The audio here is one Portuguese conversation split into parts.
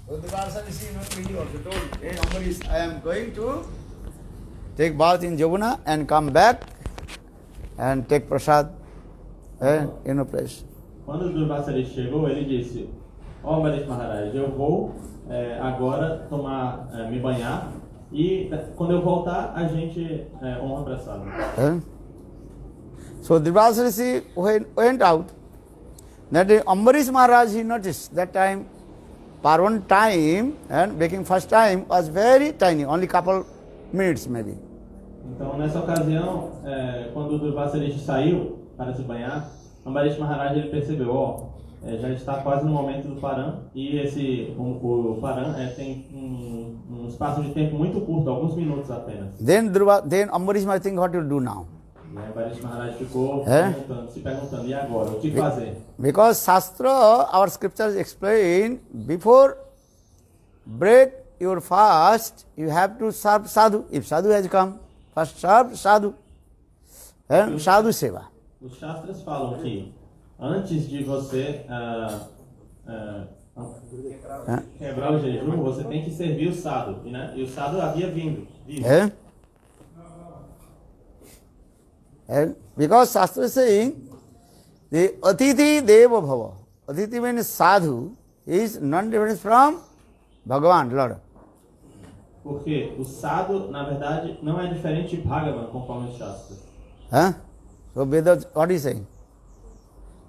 So Durvasa Rishi, he also told, hey Ambarish, I am going to take bath in Jamuna and come back and take prasad in a place. Quando o Durvasa Rishi chegou, ele disse: ó Ambarish Maharaj, eu vou agora tomar, me banhar, e quando eu voltar, a gente honra prasad. So Durvasa Rishi went out. That Ambarish Maharaj, he noticed that time, Parvan time and baking first time was very tiny, only couple minutes maybe. Então, nessa ocasião, quando o Durvasa Rishi saiu para se banhar, Ambarish Maharaj ele percebeu, já está quase no momento do Paran, e o Paran tem um espaço de tempo muito curto, alguns minutos apenas. Then Ambarish Maharaj think what to do now. Ambarish Maharaj ficou se perguntando, e agora, o que fazer? Because Shastra, our scriptures explain, before break your fast, you have to serve sadhu. If sadhu has come, first serve sadhu. Sadhu seva. Os Shastras falam que antes de você quebrar o jejum, você tem que servir o sadhu, né? E o sadhu havia vindo. Because Shastra is saying, the Atiti Deva Bhava. Atiti means sadhu is non-different from Bhagavan, Lord. Porque o sadhu, na verdade, não é diferente de Bhagavan, conforme os Shastras. So Vedas, what is saying?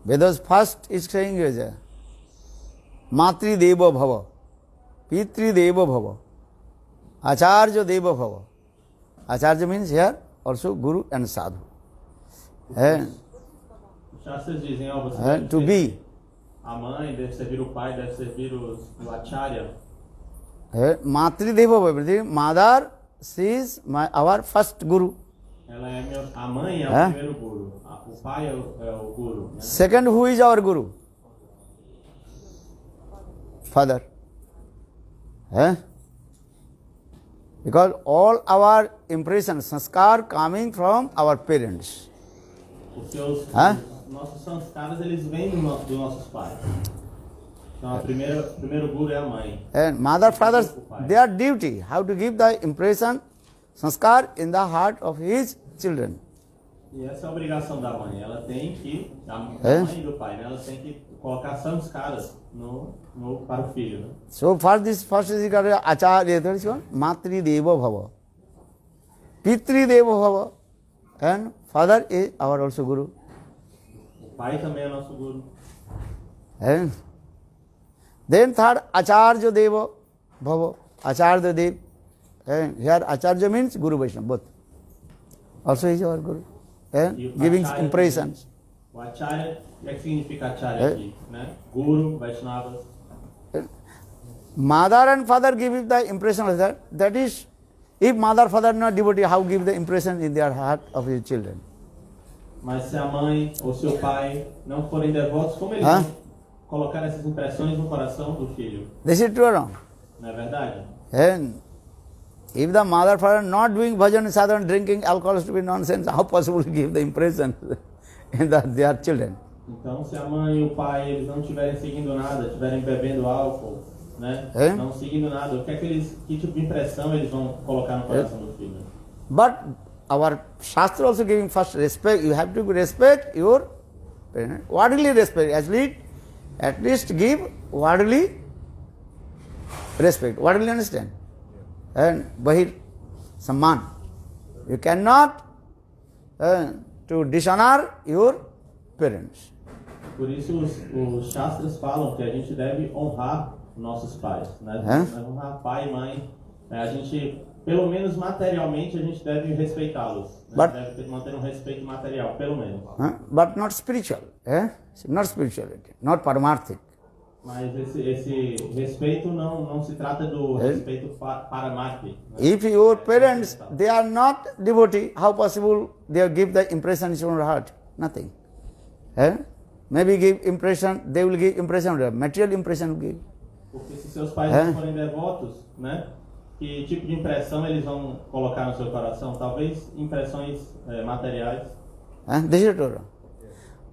Vedas first is saying is Matri Deva Bhava, Pitri Deva Bhava, Acharya Deva Bhava. Acharya means here also Guru and Sadhu. Shastras dizem, você To be. A mãe deve servir o pai, deve servir o Acharya. Matri Deva Bhava, Mother, she is our first Guru. Ela a mãe é o primeiro Guru. O pai é o Guru. Né? Second, who is our Guru? Father. Because all our impressions, sanskar coming from our parents. Porque os nossos sanskaras, eles vêm dos nossos pais. Então, o primeiro Guru é a mãe. And mother, father, their duty, how to give the impression, sanskar in the heart of his children. E essa é a obrigação da mãe. Ela tem que, a mãe do pai, né? Ela tem que colocar sanskaras para o filho. Né? So first is Acharya, that is one, Matri Deva Bhava, Pitri Deva Bhava, and father is our also Guru. O pai também é nosso Guru. And then third, Acharya Deva Bhava, Acharya Dev. And here Acharya means Guru Vaishnava, both. Also is our Guru. Giving impressions. O Acharya, o que significa Acharya aqui? Né? Guru, Vaishnavas. Mother and father give the impression of that. That is, if mother, father not devotee, how give the impression in their heart of his children? Mas se a mãe ou seu pai não forem devotos, como eles vão colocar essas impressões no coração do filho? This is true or wrong? Não é verdade? And if the mother, father not doing bhajan, sadhana, drinking alcohol, stupid nonsense, how possible to give the impression in their children? Então, se a mãe e o pai eles não estiverem seguindo nada, estiverem bebendo álcool, né? Não seguindo nada, que tipo de impressão eles vão colocar no coração do filho? But our Shastra also giving first respect. You have to respect your parents. Worldly respect, at least give worldly respect. Worldly understand? And Bahir Samman. You cannot to dishonor your parents. Por isso os Shastras falam que a gente deve honrar nossos pais, né? Deve honrar pai e mãe. A gente, pelo menos materialmente, a gente deve respeitá-los. Né? Deve manter um respeito material, pelo menos. But not spiritual. Not spirituality, not paramarthic. Mas esse respeito não se trata do respeito paramarthic. Né? If your parents, they are not devotee, how possible they give the impression in your heart? Nothing. Maybe give impression, they will give impression, material impression will give. Porque se seus pais não forem devotos, né? Que tipo de impressão eles vão colocar no seu coração? Talvez impressões materiais. This is true.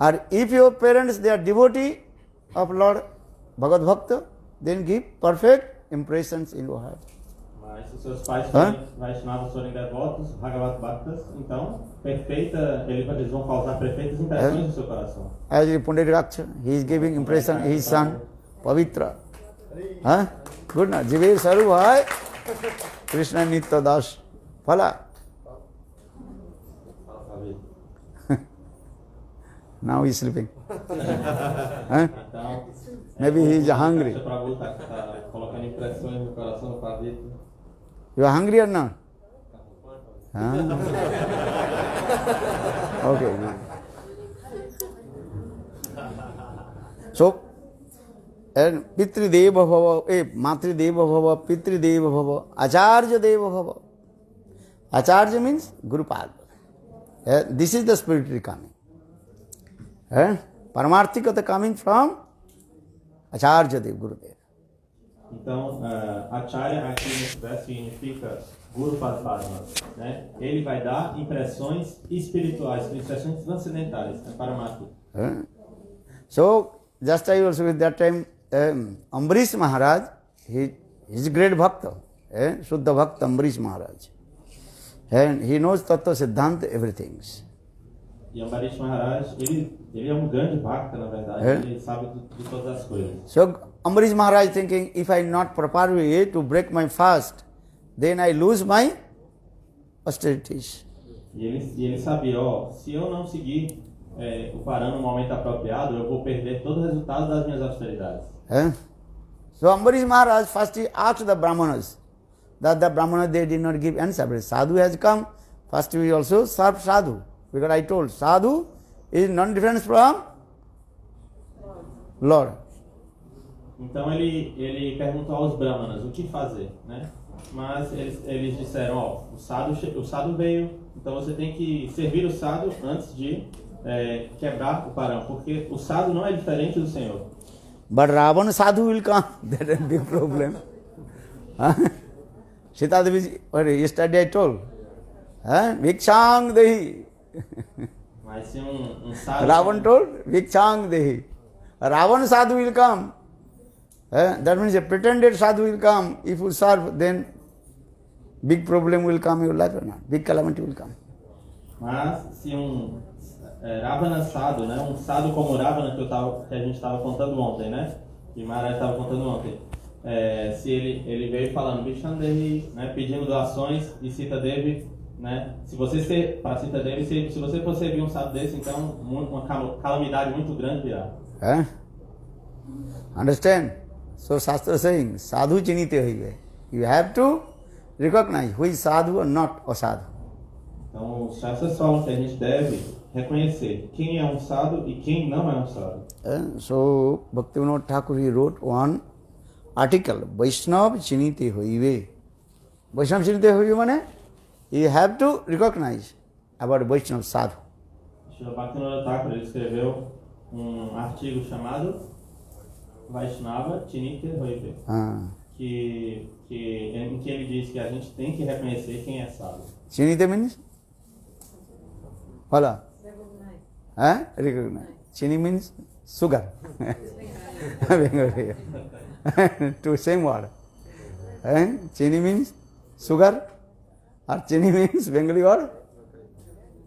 Or if your parents, they are devotee of Lord Bhagavad Bhakta, then give perfect impressions in your heart. Mas se seus pais Hã? forem Vaishnavas, forem devotos, Bhagavad Bhaktas, então eles vão causar perfeitas impressões no seu coração. As Pandit Raksha, he is giving impression, his son, Pavitra. Huh? Good na? Jive Saru Bhai, Krishna Nitya Das. Phala. Now he is sleeping. Huh? Então, Maybe he is hungry. O Prabhu está colocando impressões no coração do Pavitra. You are hungry or not? Huh? Okay. So, and Pitri Deva Bhava, Matri Deva Bhava, Pitri Deva Bhava, Acharya Deva Bhava. Acharya means Guru Pada. This is the spiritual coming. Paramarthikata coming from Acharya Deva, Gurudev. Então, Acharya aqui nesse verso significa Guru Padma, né? Ele vai dar impressões espirituais, impressões transcendentais, né? Paramatma. So, just I also with that time, Ambarish Maharaj, he is a great bhakta, Shuddha Bhakta Ambarish Maharaj. And he knows Tattva Siddhanta, everything. E Ambarish Maharaj, ele é um grande bhakta, na verdade, ele sabe de todas as coisas. So, Ambarish Maharaj thinking, if I not prepare way to break my fast, then I lose my austerities. E ele sabia, se eu não seguir o Parana no momento apropriado, eu vou perder todo o resultado das minhas austeridades. So Ambarish Maharaj first he asked the Brahmanas, that the Brahmanas they did not give answer. But Sadhu has come, first we also serve Sadhu. Because I told, Sadhu is non-different from Lord. Então ele perguntou aos Brahmanas o que fazer, né? Mas eles disseram, o sadhu veio, então você tem que servir o sadhu antes de quebrar o parão, porque o sadhu não é diferente do Senhor. But Ravana Sadhu will come, that is a big problem. Sita Devi, yesterday I told, Vikshang Dehi. Mas se sadhu... Ravan told, Vikshang Dehi. Ravana Sadhu will come. That means a pretended sadhu will come. If you serve, then big problem will come in your life or not. Big calamity will come. Mas se Ravana sadhu, né, um sadhu como Ravana que a gente estava contando ontem, né, que Maharaj estava contando ontem, se ele veio falando Vishandehi, né, pedindo doações, e Sita Devi, né, se você for servir um sadhu desse, então uma calamidade muito grande virá. Understand? So Shastra saying, sadhu chinite hoive. You have to recognize who is sadhu or not a sadhu. Então os Shastras falam que a gente deve reconhecer quem é um sadhu e quem não é um sadhu. So Bhaktivinoda Thakur he wrote one article, Vaishnav chinite hoive. Vaishnav chinite hoive means you have to recognize about Vaishnav sadhu. Srila Bhaktivinoda Thakur ele escreveu artigo chamado Vaishnava Chinite Hoive, em que ele diz que a gente tem que reconhecer quem é sábio. Chinite means? Hala? Recognize. Chini means sugar. Two same word. Chini means sugar, or Chini means Bengali word?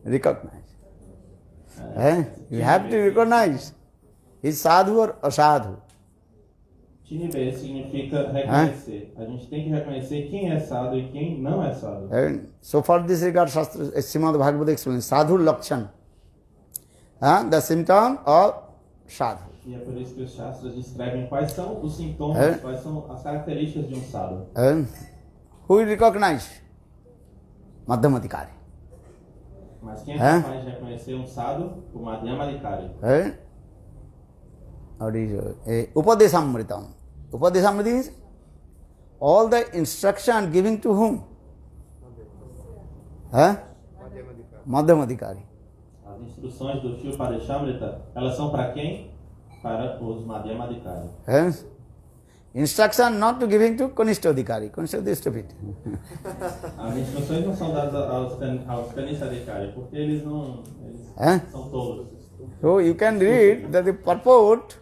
Recognize. You have to recognize. Is sadhu or asadhu? Chinibe significa reconhecer. A gente tem que reconhecer quem é sadhu e quem não é sadhu. So for this regard, Srimad Bhagavata explains sadhu lakshan, the symptom of sadhu. E é por isso que os Shastras descrevem quais são os sintomas, quais são as características de um sadhu. Who will recognize? Madhyamadikari. Mas quem é capaz de reconhecer um sadhu? O Madhyamadikari. Upadesamritam. Upadesamritam means all the instruction giving to whom? Madhyamadikari. As instruções do Shri Upadeshamrita, elas são para quem? Para os Madhyamadikari. Instruction not to giving to Kanishta-adhikari. Kanishta is stupid. As instruções não são dadas aos Kanishta-adhikari, porque eles são tolos. So you can read that the purport,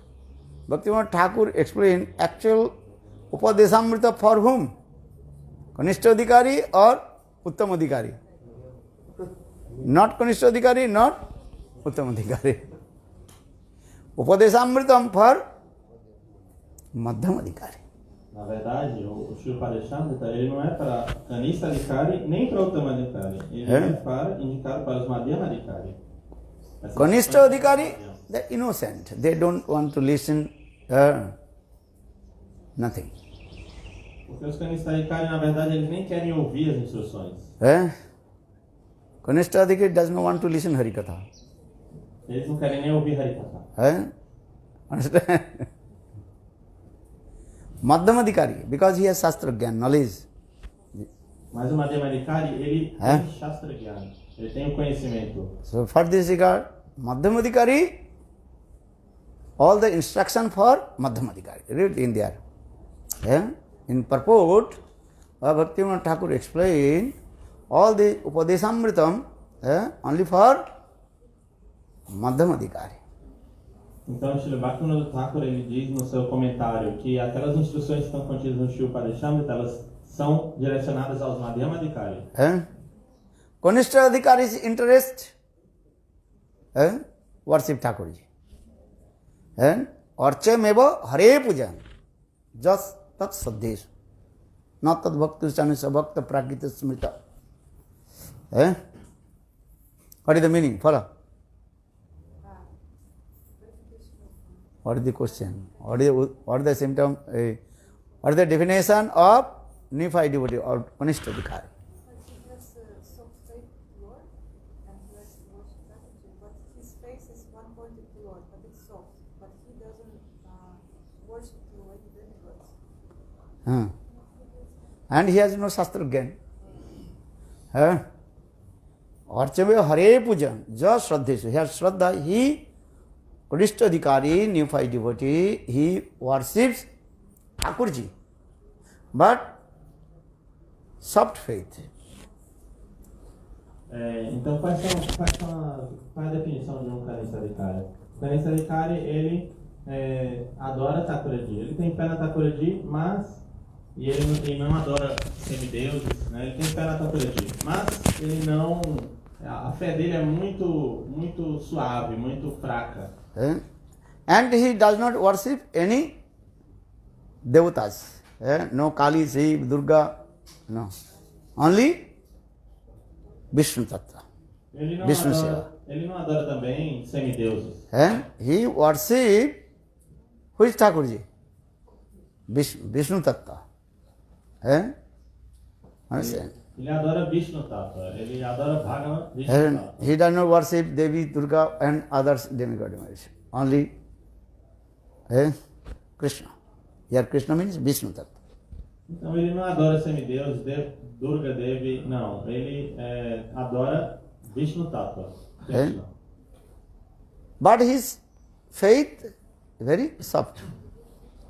Bhaktivinoda Thakur explained actual Upadeshamrita for whom? Kanishta Adhikari or Uttam Adhikari? Not Kanishta Adhikari, not Uttam Adhikari. Upadeshamritam for Madhyam Adhikari. Na verdade, o Shri Padeshamrita, ele não é para Kanishta Adhikari nem para Uttama Adhikari. Ele é para indicado para os Madhyama Adhikari. Kanishta Adhikari, they're innocent. They don't want to listen nothing. Porque os Kanishta Adhikari, na verdade, eles nem querem ouvir as instruções. Kanishta Adhikari does not want to listen Harikatha. Eles não querem nem ouvir Harikatha. Understand? Madhyam Adhikari, because he has Shastra Gyan, knowledge. Mas o Madhyama Adhikari, ele tem Shastra Gyan, ele tem o conhecimento. So for this regard, Madhyam Adhikari, all the instruction for Madhyam Adhikari. Read in there. In purport, Bhaktivinoda Thakur explained all the Upadeshamritam only for Madhyam Adhikari. Então, Srila Bhaktivinoda Thakur, ele diz no seu comentário que aquelas instruções que estão contidas no Shri Padeshamrita, elas são direcionadas aos Madhyama Adhikari. Kanishta Adhikari's interest, worship Thakurji. Arche meva hare pujan, just tat saddesh, not tat bhakti chanisa bhakta prakita smrita. What is the meaning? Follow. What is the question? What is the symptom? What is the definition of neophyte devotee or Kanishta Adhikari? He has soft faith to Lord and he has worship attitude, but his face is one pointed to Lord, but it's soft. But he doesn't worship to any demigods. And he has no Shastra Gyan. Archave Hare Pujan, just Shraddheshu. Here Shraddha, he, Kanishta Adhikari, neophyte devotee, he worships Thakurji. But soft faith. Então, qual é a definição de um Kanishta Adhikari? O Kanishta Adhikari, ele adora Thakurji. Ele tem fé na Thakurji, mas ele não adora semideuses, né? Ele tem fé na Thakurji, mas ele não... A fé dele é muito suave, muito fraca. And he does not worship any devatas. No Kali, Shiv, Durga, no. Only Vishnu Tattva. Ele não adora também semideuses. He worships which Thakurji? Vishnu Tattva. Understand? Ele adora Vishnu Tattva. Ele adora Bhagavan Vishnu Tattva. He does not worship Devi, Durga and others demigods. Only Krishna. Here Krishna means Vishnu Tattva. Então ele não adora semideuses, Durga, Devi, não. Ele adora Vishnu Tattva. But his faith very soft.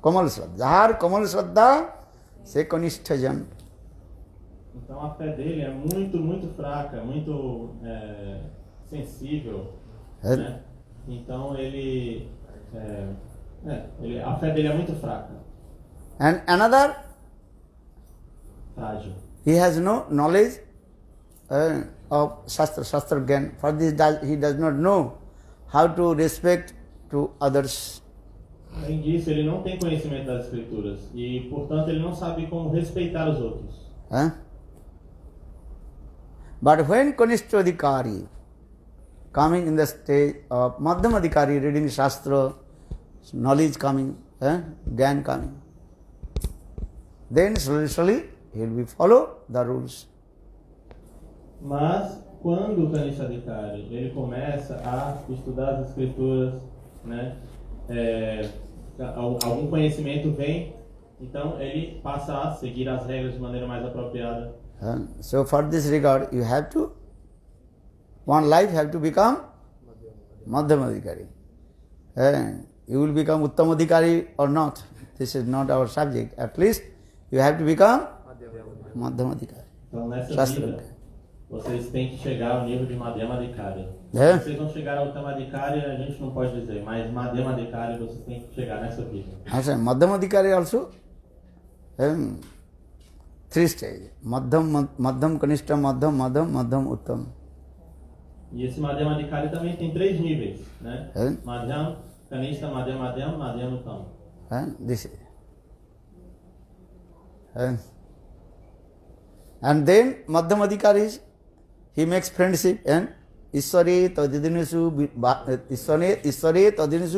Kamal Shraddha. Jahar Kamal Shraddha, se Kanishta Jan. Então a fé dele é muito fraca, muito sensível. Né? Então a fé dele é muito fraca. And another, frágil. He has no knowledge of Shastra Gyan. For this he does not know how to respect to others. Além disso, ele não tem conhecimento das Escrituras e, portanto, ele não sabe como respeitar os outros. But when Kanishta Adhikari coming in the stage of Madhyam Adhikari, reading Shastra, knowledge coming, Gyan coming, then slowly he will be follow the rules. Mas quando o Kanishta Adhikari ele começa a estudar as Escrituras, né, algum conhecimento vem, então ele passa a seguir as regras de maneira mais apropriada. So for this regard, you have to, one life have to become Madhyam Adhikari. You will become Uttam Adhikari or not. This is not our subject. At least you have to become Madhyam Adhikari. Então nessa vida, vocês têm que chegar ao nível de Madhyama Adhikari. Vocês vão chegar ao Uttama Adhikari, a gente não pode dizer, mas Madhyama Adhikari vocês têm que chegar nessa vida. Madhyam Adhikari also Three stages. Madhyam, Kanishta, Madhyam, Uttam. E esse Madhyam Adhikari também tem 3 níveis, né? É. Madhyam, Kanishta, Madhyam Uttam. This is. And then Madhyam Adhikari, he makes friendship and Ishware Tadinesu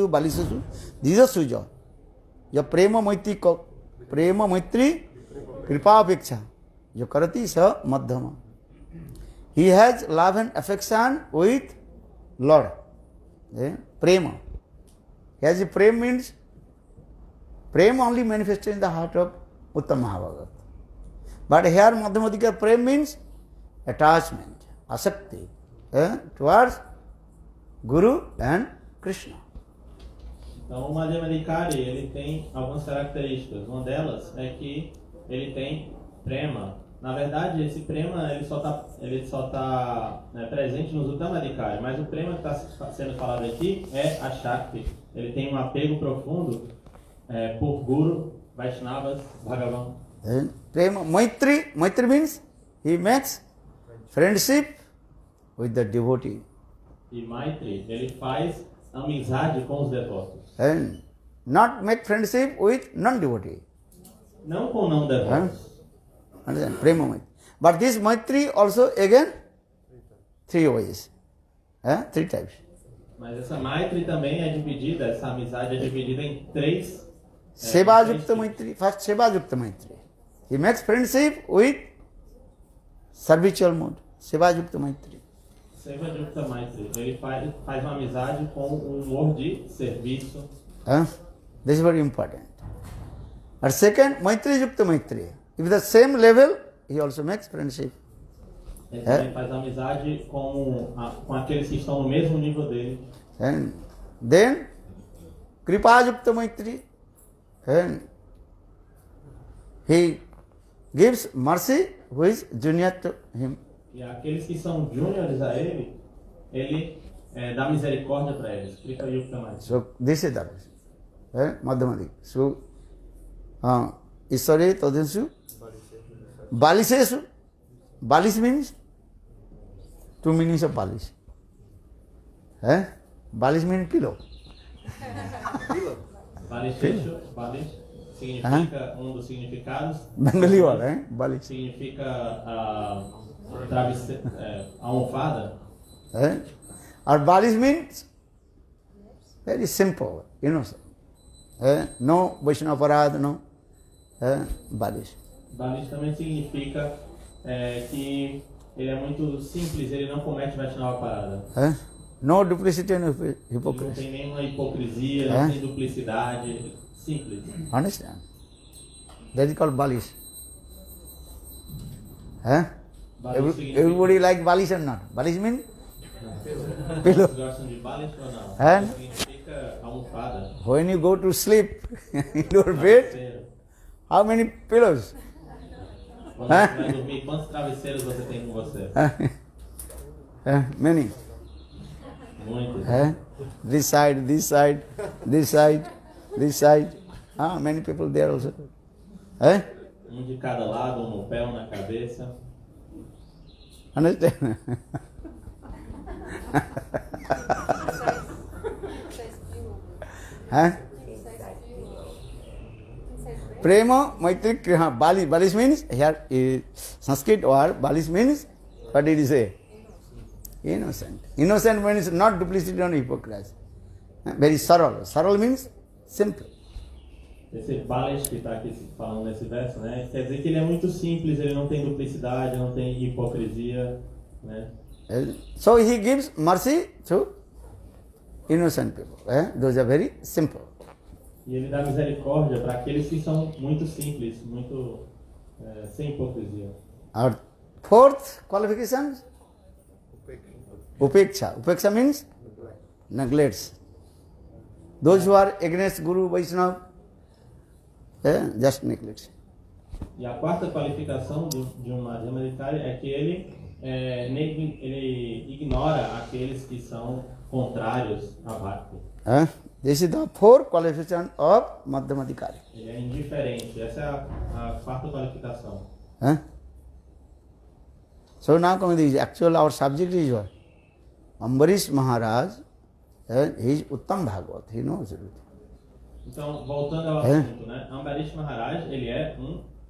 Balisasu. These are Suja. Your Prema Maitri Kripa Apeksha. Your Karati Sa Madhyama. He has love and affection with Lord. Prema. He has a prema means prema only manifested in the heart of Uttama Mahabhagat. But here Madhyamadika prema means attachment, asakti towards Guru and Krishna. Então, o Madhyam Adhikari, ele tem algumas características. Uma delas é que ele tem prema. Na verdade, esse prema ele só tá presente nos Uttama Adhikari, mas o prema que está sendo falado aqui é a Shakti. Ele tem um apego profundo por Guru, Vaishnavas, Bhagavan. Prema, Maitri means he makes friendship with the devotee. E Maitri, ele faz amizade com os devotos. And not make friendship with non-devotee. Não com não devotos. Understand? Prema Maitri. But this Maitri also again 3 ways. 3 types. Mas essa Maitri também é dividida, essa amizade é dividida em 3. Seva Yukta Maitri. First Seva Yukta Maitri. He makes friendship with servitual mode. Seva Yukta Maitri. Seva Yukta Maitri. Ele faz uma amizade com um humor de serviço. This is very important. And second, Maitri Yukta Maitri. If the same level, he also makes friendship. Ele também faz amizade com aqueles que estão no mesmo nível dele. And then, Kripa Yukta Maitri. And he gives mercy who is junior to him. E aqueles que são júniores a ele, ele dá misericórdia para eles. Kripa Yukta Maitri. So, this is the Madhyamadi. So, Ishware Tadinesu Balisesu. Balis means 2 meanings of balis. Balis means pillow. Baliseshu, balis significa um dos significados. Bengali word, balis. Significa almofada. Or balis means very simple, innocent. No Vaishnava Parad, no. Balis. Balis também significa que ele é muito simples, ele não comete Vaishnava Parada. No duplicity and Não hypocrisy. tem nenhuma hipocrisia, não tem duplicidade, simples. Understand? That is called balis. Balis significa... Everybody like balis or not? Balis means pillow. Vocês gostam de balis ou não? Significa almofada. When you go to sleep in your bed, how many pillows? Quando você vai dormir, quantos travesseiros você tem com você? Many. Muitos. This side, this side, this side, this side. Many people there also. De cada lado, um no pé, um na cabeça. Understand? Prema, Maitri, Balis means, here is Sanskrit word, Balis means, what did he say? Innocent. Innocent means not duplicity or hypocrisy. Very saral. Saral means simple. Esse Balis que está aqui falando nesse verso, né? Quer dizer que ele é muito simples, ele não tem duplicidade, não tem hipocrisia, né? So he gives mercy to innocent people. Those are very simple. E ele dá misericórdia para aqueles que são muito simples, muito sem hipocrisia. Our fourth qualification, Upeksha. Upeksha means neglects. Those who are against Guru Vaishnava, just neglects. E a quarta qualificação de um Madhyama Adhikari é que ele ignora aqueles que são contrários a Bhakti. This is the four qualification of Madhyamadikari. Ele é indiferente. Essa é a quarta qualificação. Huh? So now coming to the actual, our subject is what? Ambarish Maharaj, he is Uttam Bhagavat, he knows it. Então, voltando ao assunto, né? Ambarish Maharaj, ele é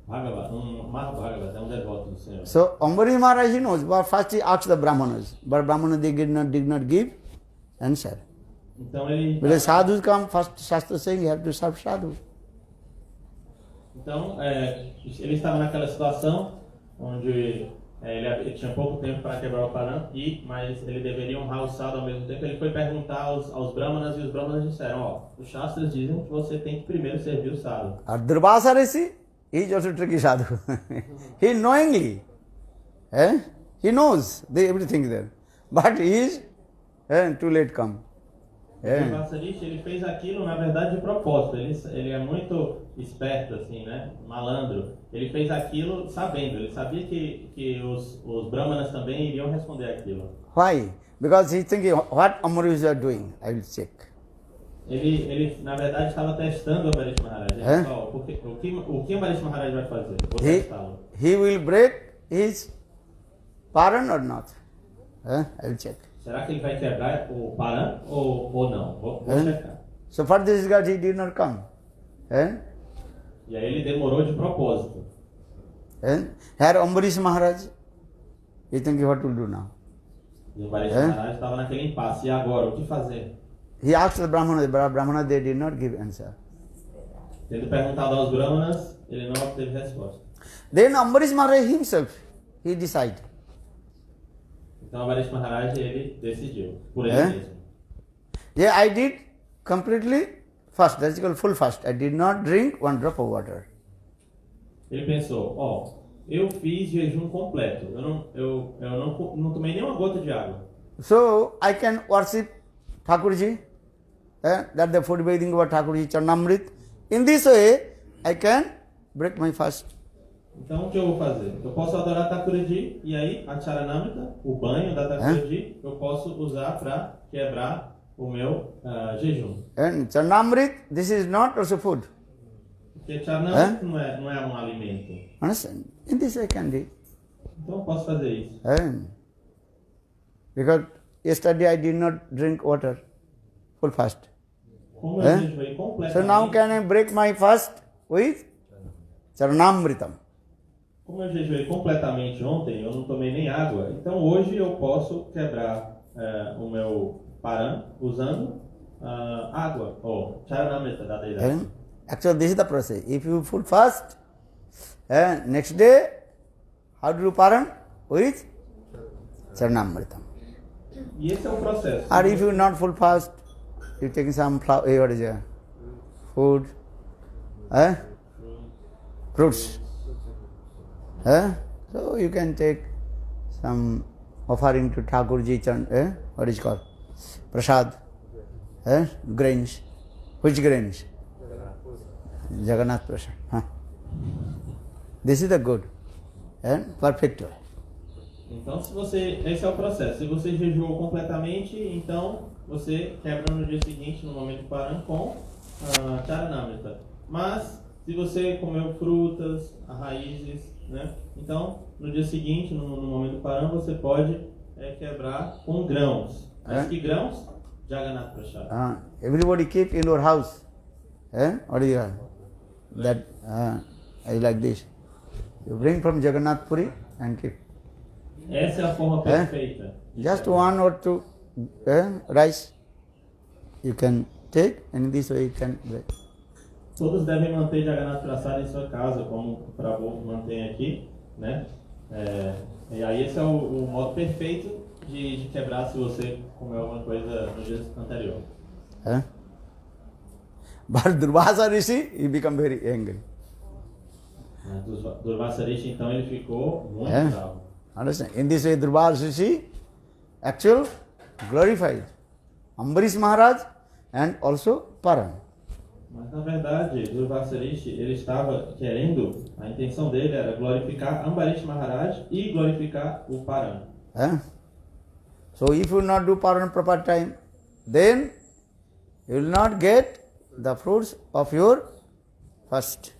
Mahabhagavat, é um devoto do Senhor. So Ambarish Maharaj, he knows, but first he asked the Brahmanas, but Brahmanas they did not give answer. Então ele... Because sadhus come, first Shastra saying you have to serve sadhu. Então, ele estava naquela situação onde ele tinha pouco tempo para quebrar o Paran, mas ele deveria honrar o sadhu ao mesmo tempo. Ele foi perguntar aos brahmanas e os brahmanas disseram, os shastras dizem que você tem que primeiro servir o sadhu. Durvasa Rishi, he is also tricky sadhu. He knowingly, he knows everything there, but he is too late come. O Vasarishi, ele fez aquilo, na verdade, de propósito. Ele é muito esperto, assim, né? Malandro. Ele fez aquilo sabendo. Ele sabia que os brahmanas também iriam responder aquilo. Why? Because he thinking, what Ambarish are doing? I will check. Ele na verdade, estava testando o Ambarish Maharaj. Ele falou, o que Ambarish Maharaj vai fazer? Vou testá-lo. He will break his Paran or not? I will check. Será que ele vai quebrar o Paran ou não? Vou checar. So for this God he did not come. E aí ele demorou de propósito. Here Ambarish Maharaj, he thinking what to do now? E o Ambarish Maharaj estava naquele impasse. E agora, o que fazer? He asked the Brahmana, they did not give answer. Tendo perguntado aos brahmanas, ele não obteve resposta. Then Ambarish Maharaj himself, he decided. Então Ambarish Maharaj, ele decidiu, por ele mesmo. Yeah, I did completely fast, that's called full fast. I did not drink one drop of water. Ele pensou, eu fiz jejum completo, eu não tomei nenhuma gota de água. So I can worship Thakurji, that the food bathing about Thakurji Charnamrit. In this way, I can break my fast. Então o que eu vou fazer? Eu posso adorar Thakurji e aí a Charanamrita, o banho da Thakurji, eu posso usar para quebrar o meu jejum. And Charnamrit, this is not also food. Porque Charanamrita não é um alimento. Understand? In this I can do. Então eu posso fazer isso. Because yesterday I did not drink water, full fast. Como eu jejuei completamente. So now can I break my fast with Charanamritam? Como eu jejuei completamente ontem, eu não tomei nem água, então hoje eu posso quebrar o meu Paran usando água, ou Charanamrita da deidade. Actually, this is the process. If you full fast, next day, how do you Paran? With Charanamritam. E esse é o processo. Or if you not full fast, you take some what is it? Food, fruits. So you can take some offering to Thakurji, what is called? Prasad, grains. Which grains? Jagannath Prasad. This is the good and perfect way. Então, esse é o processo. Se você jejuou completamente, então você quebra no dia seguinte, no momento Paran, com Charanamrita. Mas, se você comeu frutas, raízes, né? Então, no dia seguinte, no momento Paran, você pode quebrar com grãos. Mas que grãos? Jagannath Prasad. Everybody keep in your house. What do you have? That I like this. You bring from Jagannath Puri and keep. Essa é a forma perfeita. Just one or two rice you can take, and this way you can break. Todos devem manter Jagannath Prasad em sua casa, como o Prabhu mantém aqui, né? E aí esse é o modo perfeito de quebrar se você comeu alguma coisa no dia anterior. But Durvasa Rishi, he become very angry. Durvasa Rishi, então, ele ficou muito bravo. Understand? In this way, Durvasa Rishi actually glorified Ambarish Maharaj and also Paran. Mas na verdade, Durvasa Rishi, ele estava querendo, a intenção dele era glorificar Ambarish Maharaj e glorificar o Paran. So if you not do Paran proper time, then you will not get the fruits of your fast.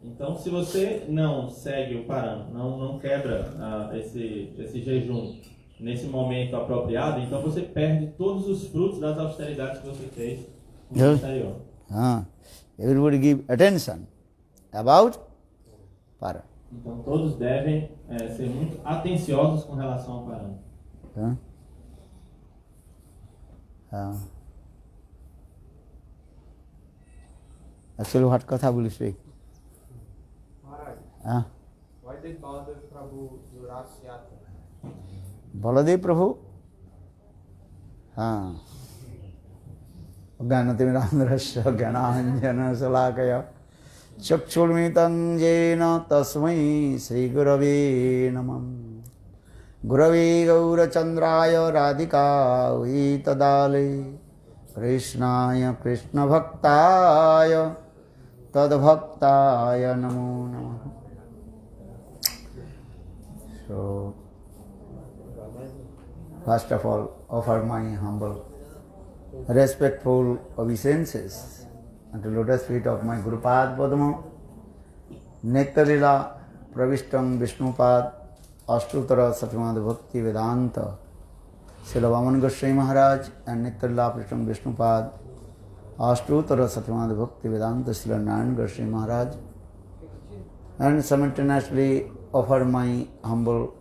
Então, se você não segue o Paran, não quebra esse jejum nesse momento apropriado, então você perde todos os frutos das austeridades que você fez no dia anterior. Everybody give attention about Paran. Então, todos devem ser muito atenciosos com relação ao Paran. Actually, what Katha will speak? Maharaj, why did Baladev Prabhu do Ras Yatra? Baladev Prabhu? Gyanatimirandhrasya Gyananjana Salakaya Chakshurmitam Jena Tasmai Sri Gurave Namam Gurave Gaura Chandraya Radhika Vitadale Krishnaya Krishna Bhaktaya Tadbhaktaya Namo Namah. So, first of all, offer my humble, respectful obeisances unto lotus feet of my Gurupad Padma, Nektarila Pravishtam Vishnupad, Ashtutara Satyamad Bhakti Vedanta, Srila Vaman Goswami Maharaj and Nektarila Pravishtam Vishnupad, Ashtutara Satyamad Bhakti Vedanta, Srila Narayan Goswami Maharaj, and simultaneously offer my humble,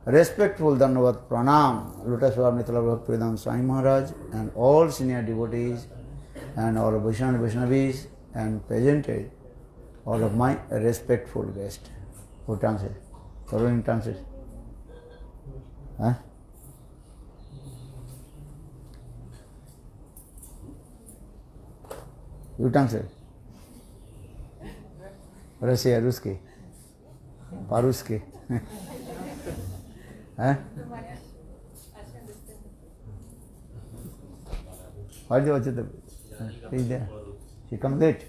respectful Dandavat Pranam, Lotus Feet of Nektarila Bhakti Vedanta Swami Maharaj and all senior devotees and all Vaishnavis and presented all of my respectful guests. Who translates? Following translates. You translate. Russia, Ruski. По-русски. What do you watch it? He's there. She comes late.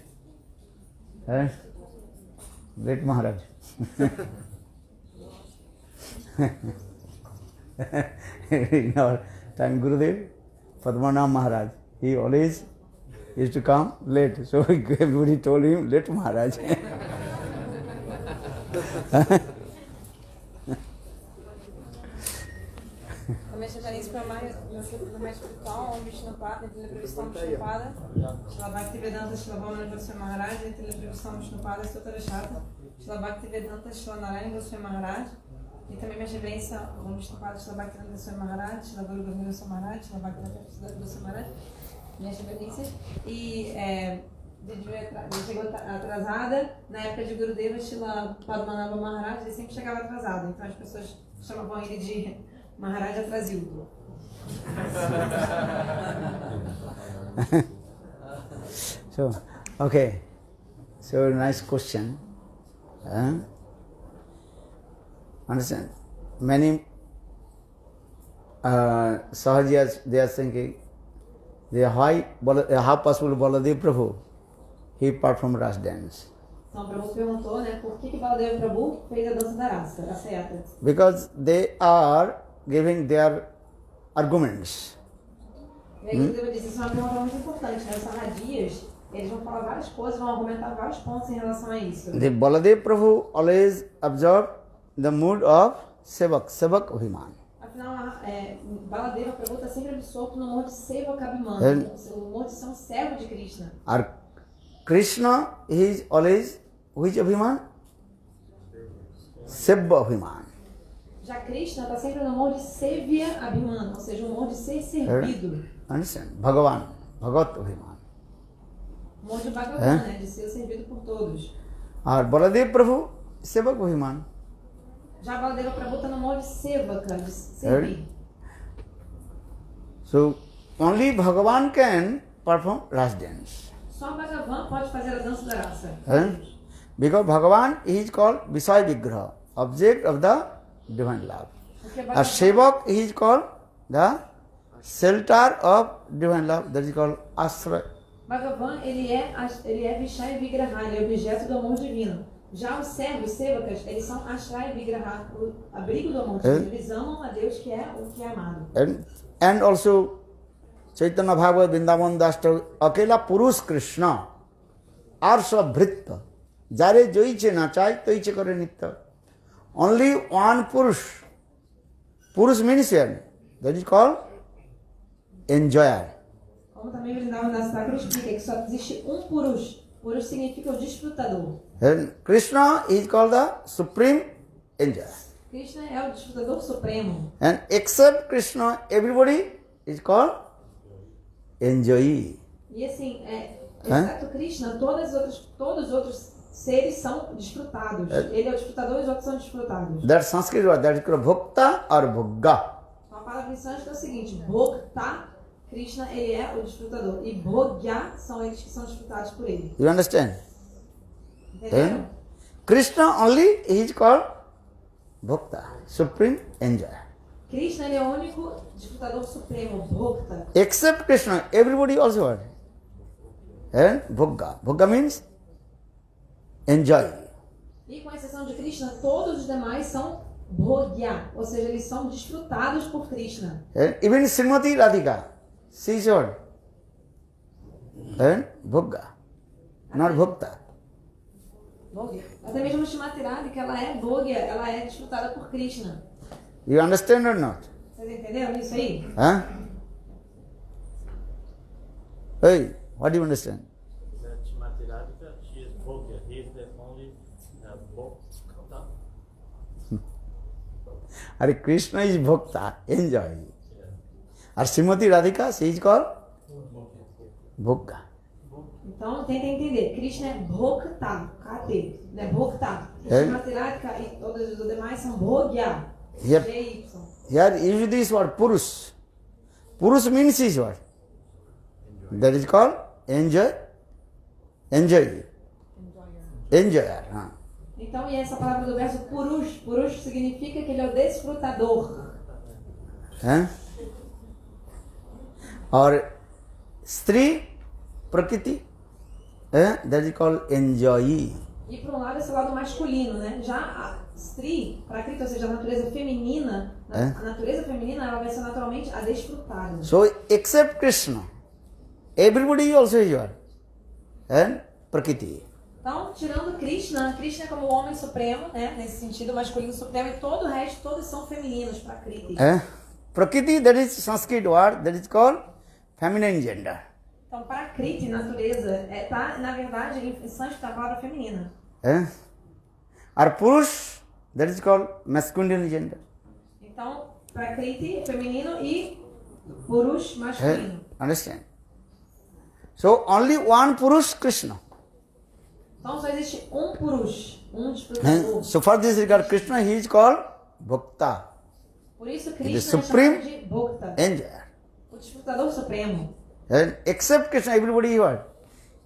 Late Maharaj. In our time, Gurudev, Padmanabh Maharaj, he always used to come late. So everybody told him, late Maharaj. Também referência para o mais espiritual, o Vishnupada, entre a previsão Vishnupada, Shila Bhaktivedanta, Shila Vaman Goswami Maharaj, entre a previsão Vishnupada, Sutara Shata, Shila Bhaktivedanta, Shila Narayan Goswami Maharaj, e também minha reverência ao Vishnupada, Shila Bhaktivedanta Goswami Maharaj, Shila Guru Govinda Goswami Maharaj, Shila Bhaktivedanta Goswami Maharaj, minhas reverências, e chegou atrasada, na época de Gurudeva, Shila Padmanabha Maharaj, ele sempre chegava atrasado, então as pessoas chamavam ele de Maharaj Atrasildo. So, okay. So, nice question. Understand? Many Sahajiyas, they are thinking, how possible Baladev Prabhu, he performed Ras dance. Então, o Prabhu perguntou, né, por que Baladev Prabhu fez a dança da raça, a Yatra? Because they are giving their arguments. E aí, Gurudeva disse, isso é uma pergunta muito importante, né? Os Sahajiyas, eles vão falar várias coisas, vão argumentar vários pontos em relação a isso. The Baladev Prabhu always observed the mood of Sevak Abhiman. Afinal, Baladeva Prabhu está sempre absorto no humor de Sevak Abhiman, o humor de ser um servo de Krishna. Krishna is always which Abhiman? Sevya Abhiman. Já Krishna está sempre no humor de Sevya Abhiman, ou seja, o humor de ser servido. Understand? Bhagavan, Bhagat Abhiman. O humor de Bhagavan, né, de ser servido por todos. Baladev Prabhu, Sevak Abhiman. Já Baladeva Prabhu está no humor de Sevaka, de servir. So, only Bhagavan can perform Ras dance. Só Bhagavan pode fazer a dança da raça. Because Bhagavan is called Visaya Vigraha, object of the divine love. As Sevak is called the shelter of divine love, that is called Asra. Bhagavan, ele é Vishaya Vigraha, ele é objeto do amor divino. Já os servos, Sevakas, eles são Ashraya Vigraha, o abrigo do amor divino. Eles amam a Deus que é o que é amado. And also चैतन्य भागवत वृंदावन दास अकेला पुरुष कृष्ण और सब भृत्य जारे जोईचे ना चाय तोईचे करे नित्य ओनली वन पुरुष पुरुष means that is called enjoyer Como também Vrindavan Das Thakur explica que só existe Purush. Purush significa o desfrutador. and Krishna is called the supreme enjoyer Krishna é o desfrutador supremo. and except Krishna everybody is called enjoyee. E assim, exceto Krishna, todos os outros seres são desfrutados. Ele é o desfrutador e os outros são desfrutados. That Sanskrit word that is called bhokta or bhogga. A palavra em sânscrito é o seguinte: Bhokta, Krishna, ele é o desfrutador. E Bhogya são eles que são desfrutados por ele. You understand? Entenderam? Krishna only is called bhokta, supreme enjoyer. Krishna, ele é o único desfrutador supremo, Bhokta. Except Krishna, everybody also what? And bhogga. Bhogga means enjoy. E com exceção de Krishna, todos os demais são Bhogya, ou seja, eles são desfrutados por Krishna. And even Srimati Radhika, she is what? And bhogga, not bhokta. Bhogya. Até mesmo Shrimati Radhika, ela é Bhogya, ela é desfrutada por Krishna. You understand or not? Vocês entenderam isso aí? Huh? Hey, what do you understand? That Shrimati Radhika, she is Bhogya. He is the only Bhokta. Hare Krishna is bhokta, enjoy. Or Srimati Radhika, she is called bhogga. Então, tentem entender. Krishna é Bhokta, KT, né? Bhokta. É. Shrimati Radhika e todos os demais são Bhogya. Yep. GY. Here usually is what? Purush. Purush means is what? That is called enjoy. Enjoy. Enjoyer. Huh? Então, e essa palavra do verso Purush. Purush significa que ele é o desfrutador. Huh? Or Stri Prakriti. That is called enjoyee. E por um lado, esse lado masculino, né? Já a Stri, Prakriti, ou seja, a natureza feminina, a natureza feminina, ela vai ser naturalmente a desfrutada. So except Krishna, everybody also is what? And Prakriti. Então, tirando Krishna, Krishna é como o homem supremo, né? Nesse sentido, masculino supremo, e todo o resto, todos são femininos, Prakriti. Prakriti, that is Sanskrit word, that is called feminine gender. Então, Prakriti, natureza, tá, na verdade, em sânscrito, a palavra feminina. Or Purush, that is called masculine gender. Então, Prakriti, feminino, e Purush, masculino. Understand? So only one Purush, Krishna. Então, só existe Purush, desfrutador. So for this regard, Krishna, he is called Bhakta, Por isso, the Krishna é supreme chamado de Bhokta, enjoyer. o desfrutador supremo. And except Krishna, everybody is what?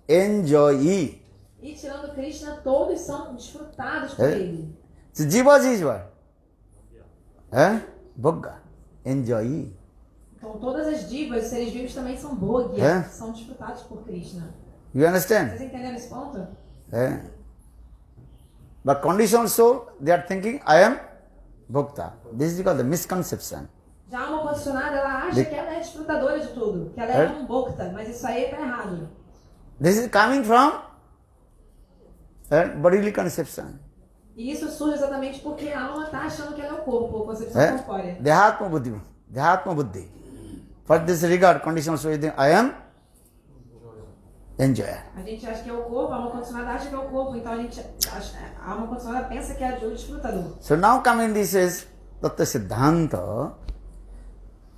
Enjoyee. E tirando Krishna, todos são desfrutados por ele. So Jivas is what? Bhagga, enjoyee. Então, todas as divas, seres vivos, também são Bhogya, É? são desfrutados por Krishna. You understand? Vocês entenderam esse ponto? But conditional soul, they are thinking, I am Bhakta. This is called the misconception. Já a alma condicionada, ela acha que ela é desfrutadora de tudo, que ela é um Bhokta, mas isso aí está errado. This is coming from bodily conception. E isso surge exatamente porque a alma está achando que ela é o corpo, a concepção corpórea. Dehatma buddhi. Dehatma buddhi. For this regard, conditional soul, I am enjoyer. A gente acha que é o corpo, a alma condicionada acha que é o corpo, então a alma condicionada pensa que é o desfrutador. So now coming this is Tattva Siddhanta.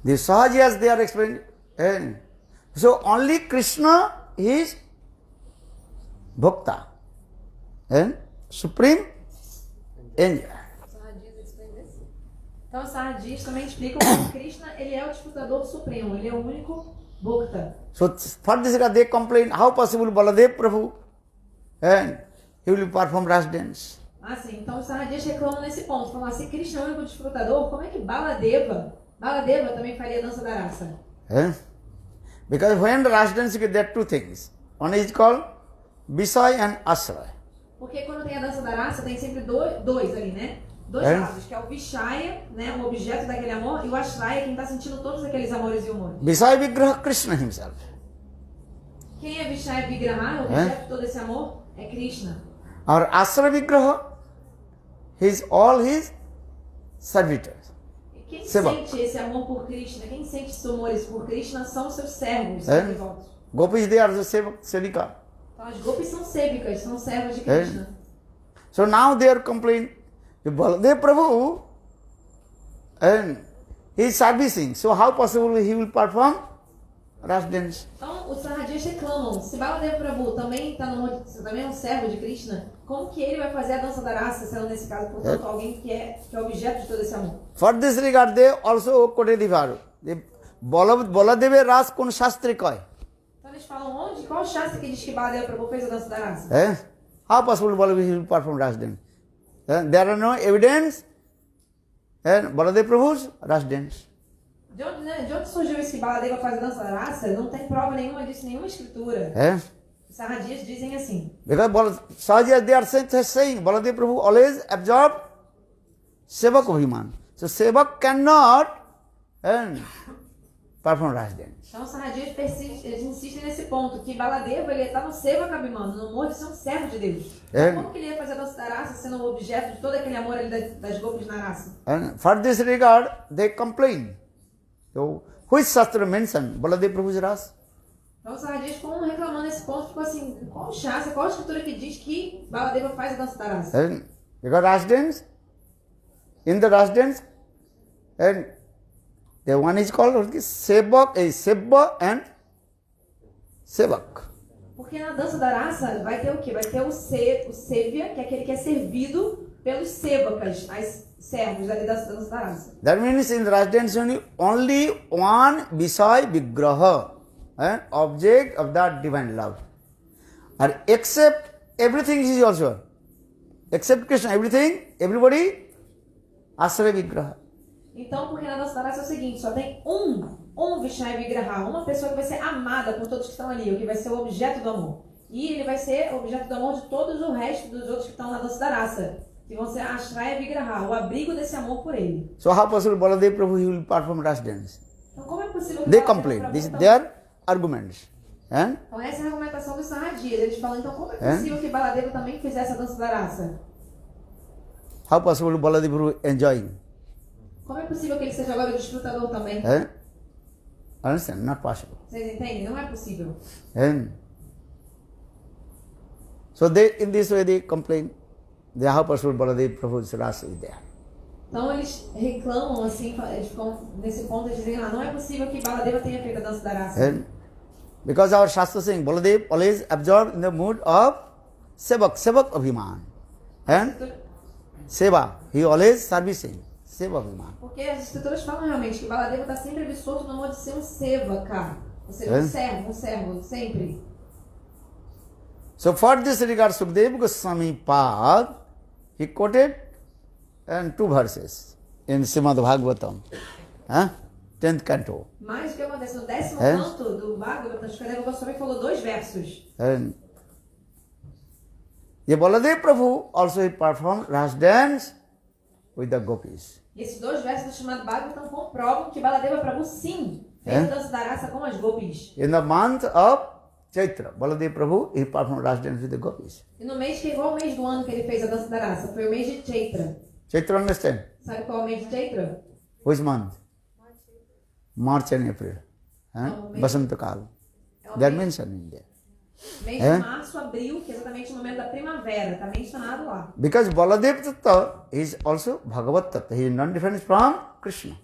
The Sahajas they are explaining. So only Krishna is Bhakta and supreme enjoyer. Então, os Sahajis também explicam que Krishna, ele é o desfrutador supremo, ele é o único Bhokta. So for this regard they complain, how possible Baladev Prabhu and he will perform ras dance. Assim, então os Sahajis reclamam nesse ponto, falam assim, Krishna é o único desfrutador, como é que Baladeva também faria a dança da raça? Because when the ras dance you get there are two things. One is called Visay and Asray. Porque quando tem a dança da raça, tem sempre dois ali, né? dois É. lados, que é o Vishaya, né, o objeto daquele amor, e o Ashraya, quem está sentindo todos aqueles amores e humores. Vishaya Vigraha Krishna himself. Quem é Vishaya Vigraha, o objeto de todo esse amor, é Krishna. Our Asra Vigraha, he is all his servitors. E quem Seva. sente esse amor por Krishna, quem sente esses amores por Krishna são os seus servos, É. seus devotos. Gopis, they are the Sevika. Então as gopis são sêvicas, são servas de É. Krishna. So now they are complaining, Baladev Prabhu, and he is servicing. So how possible he will perform Ras dance? Então os Sarradias reclamam, se Baladeva Prabhu também também é um servo de Krishna, como que ele vai fazer a dança da raça, sendo nesse caso, portanto, alguém que é objeto de todo esse amor? For this regard, they also quoted the verse. Baladev Ras kon shastre koi. Então eles falam onde, qual shastra que diz que Baladeva Prabhu fez a dança da raça? Eh? How possible Baladev will perform Ras dance? There are no evidence. Baladev Prabhu's Ras dance. De onde surgiu esse que Baladeva faz a dança da raça? Não tem prova nenhuma disso, nenhuma escritura. Os Sarradias dizem assim. Because Sahaja, they are saying Baladev Prabhu always absorbed Sevak Abhiman. So Sevak cannot perform Ras dance. Então os Sarradias eles insistem nesse ponto, que Baladeva ele está no Seva Kabimano, no amor de ser um servo de Deus. Então, como que ele ia fazer a dança da raça sendo o objeto de todo aquele amor ali das gopis na raça? And for this regard, they complain. So, which Shastra mentioned Baladev Prabhu's Ras? Então os Sarradias ficam reclamando nesse ponto, tipo assim, qual shastra, qual escritura que diz que Baladeva faz a dança da raça? Because Ras dance, in the Ras dance, and the one is called Sevak, Sevva and Sevak. Porque na dança da raça vai ter o quê? Vai ter o Sevya, que é aquele que é servido pelos Sevakas, as servos ali da dança da raça. That means in the Ras dance only one Visay Vigraha, object of that divine love. And except everything is also, except Krishna, everybody Asra Vigraha. Então, porque na dança da raça é o seguinte, só tem um Vishaya Vigraha, uma pessoa que vai ser amada por todos que estão ali, o que vai ser o objeto do amor. E ele vai ser o objeto do amor de todos o resto dos outros que estão na dança da raça, que vão ser Ashraya Vigraha, o abrigo desse amor por ele. So how possible Baladev Prabhu he will perform Ras dance? Então, como é possível que They Baladeva complain. Prabhu This is também- their arguments. Então, essa é a argumentação dos Sarradias. Eles falam, então, como é possível que Baladeva também fizesse a dança da raça? How possible Baladev Prabhu enjoying? Como é possível que ele seja agora o desfrutador também? Understand? Not possible. Vocês entendem? Não é possível. So they, in this way they complain. How possible Baladev Prabhu's Ras is there? Então eles reclamam assim, eles ficam nesse ponto de dizer, não é possível que Baladeva tenha feito a dança da raça. Because our Shastra saying Baladev always absorbed in the mood of Sevak Abhiman. Seva, he always servicing. Seva Abhiman. Porque as escrituras falam realmente que Baladeva está sempre absorto no modo de ser um sevaka, ou seja, um servo, sempre. So for this regard, Sukadeva Goswami Pad, he quoted two verses in Srimad Bhagavatam, 10th canto. Mas o que acontece no 10º canto do Bhagavatam, Sukadeva Goswami falou 2 versos. And the Baladev Prabhu also he performed Ras dance with the gopis. E esses 2 versos do chamado Bhagavatam comprovam que Baladeva Prabhu sim fez a dança da raça com as gopis. In the month of Chaitra, Baladev Prabhu he performed Ras dance with the gopis. E no mês que é igual ao mês do ano que ele fez a dança da raça, foi o mês de Chaitra. Chaitra, understand? Sabe qual é o mês de Chaitra? Which month? March and April. Basanta Kal. They are mentioned in there. Mês de março, abril, que é exatamente o momento da primavera, está mencionado lá. Because Baladev Tattva is also Bhagavat Tattva. He is not different from Krishna.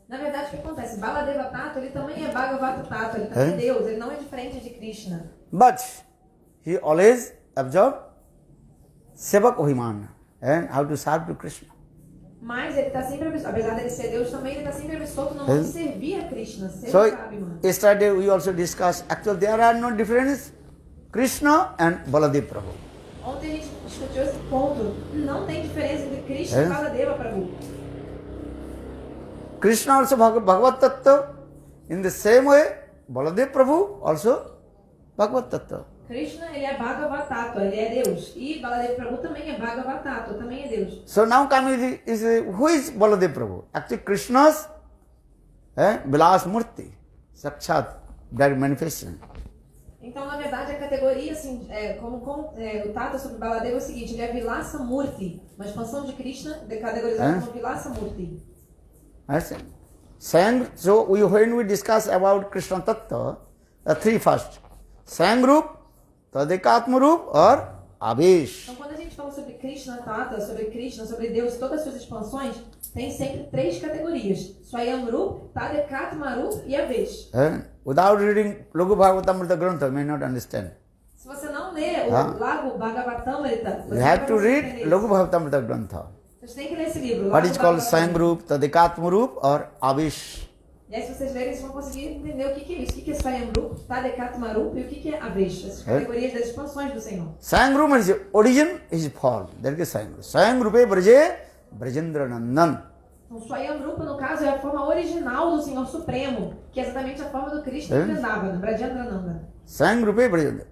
Na verdade, o que acontece? Baladeva Tattva, ele também é Bhagavata Tattva, ele também é Deus, ele não é diferente de Krishna. But he always absorbed Sevak Abhiman and how to serve to Krishna. Mas ele está sempre, apesar dele ser Deus, também ele está sempre absorto no modo de servir a Krishna, ser So Abhiman. yesterday we also discussed, actually there are no difference Krishna and Baladev Prabhu. Ontem a gente discutiu esse ponto. Não tem diferença entre Krishna e Baladeva Prabhu. Krishna also Bhagavat Tattva. In the same way, Baladev Prabhu also Bhagavat Tattva. Krishna, ele é Bhagavatattva, ele é Deus. E Baladev Prabhu também é Bhagavatattva, também é Deus. So now coming is who is Baladev Prabhu? Actually Krishna's Vilas Murti, Sakshat, direct manifestation. Então, na verdade, a categoria, assim, o Tata sobre Baladev é o seguinte, ele é Vilasa Murti, uma expansão de Krishna, categorizada como Vilasa Murti. So when we discuss about Krishna Tattva, the three first, Sangrup, Tadekatmarup or Avesh. Então, quando a gente fala sobre Krishna Tata, sobre Deus, todas as suas expansões, tem sempre três categorias: Swayamrup, Tadekatmarup e Avesh. Without reading Lagu Bhagavatamrita Grantha, you may not understand. Se você não lê o Lago Bhagavatamrita, You have to read Lagu Bhagavatamrita Grantha. Você tem que ler esse livro. What is called Bhagavatamrita. Sangrup, Tadekatmarup or Avesh. E aí, se vocês lerem, vocês vão conseguir entender o que é isso. O que é Swayamrup, Tadekatmarup e o que é Avesh. Essas categorias das expansões do Senhor. Sangrup means origin is form. That is Sangrup. Sangrupe Braje, Brajendra Nandan. Então, Swayamrupa, no caso, é a forma original do Senhor Supremo, que é exatamente a forma do Krishna em Vrindavana, Brajendrananda. Sangrupe Brajendra.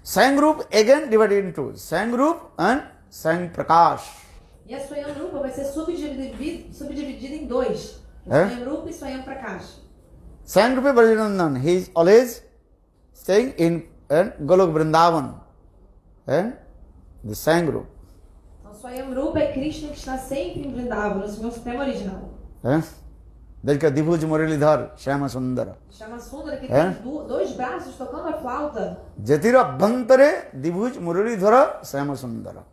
Sangrup again divided into Sangrup and Sang Prakash. E a Swayamrupa vai ser subdividida em dois. Swayamrupa e Swayam Prakash. Sangrupe Brajendra Nandan. He is always staying in Golok Vrindavan. The Sangrup. Swayamrupa é Krishna que está sempre em Vrindavana, o Senhor Supremo original. Dadka Dibhuj Muralidhar, Shyama Sundara. Chama Sundara, que tem dois braços tocando a flauta. Jatira Bhantare Dibhuj Muralidhara, Shyama Sundara.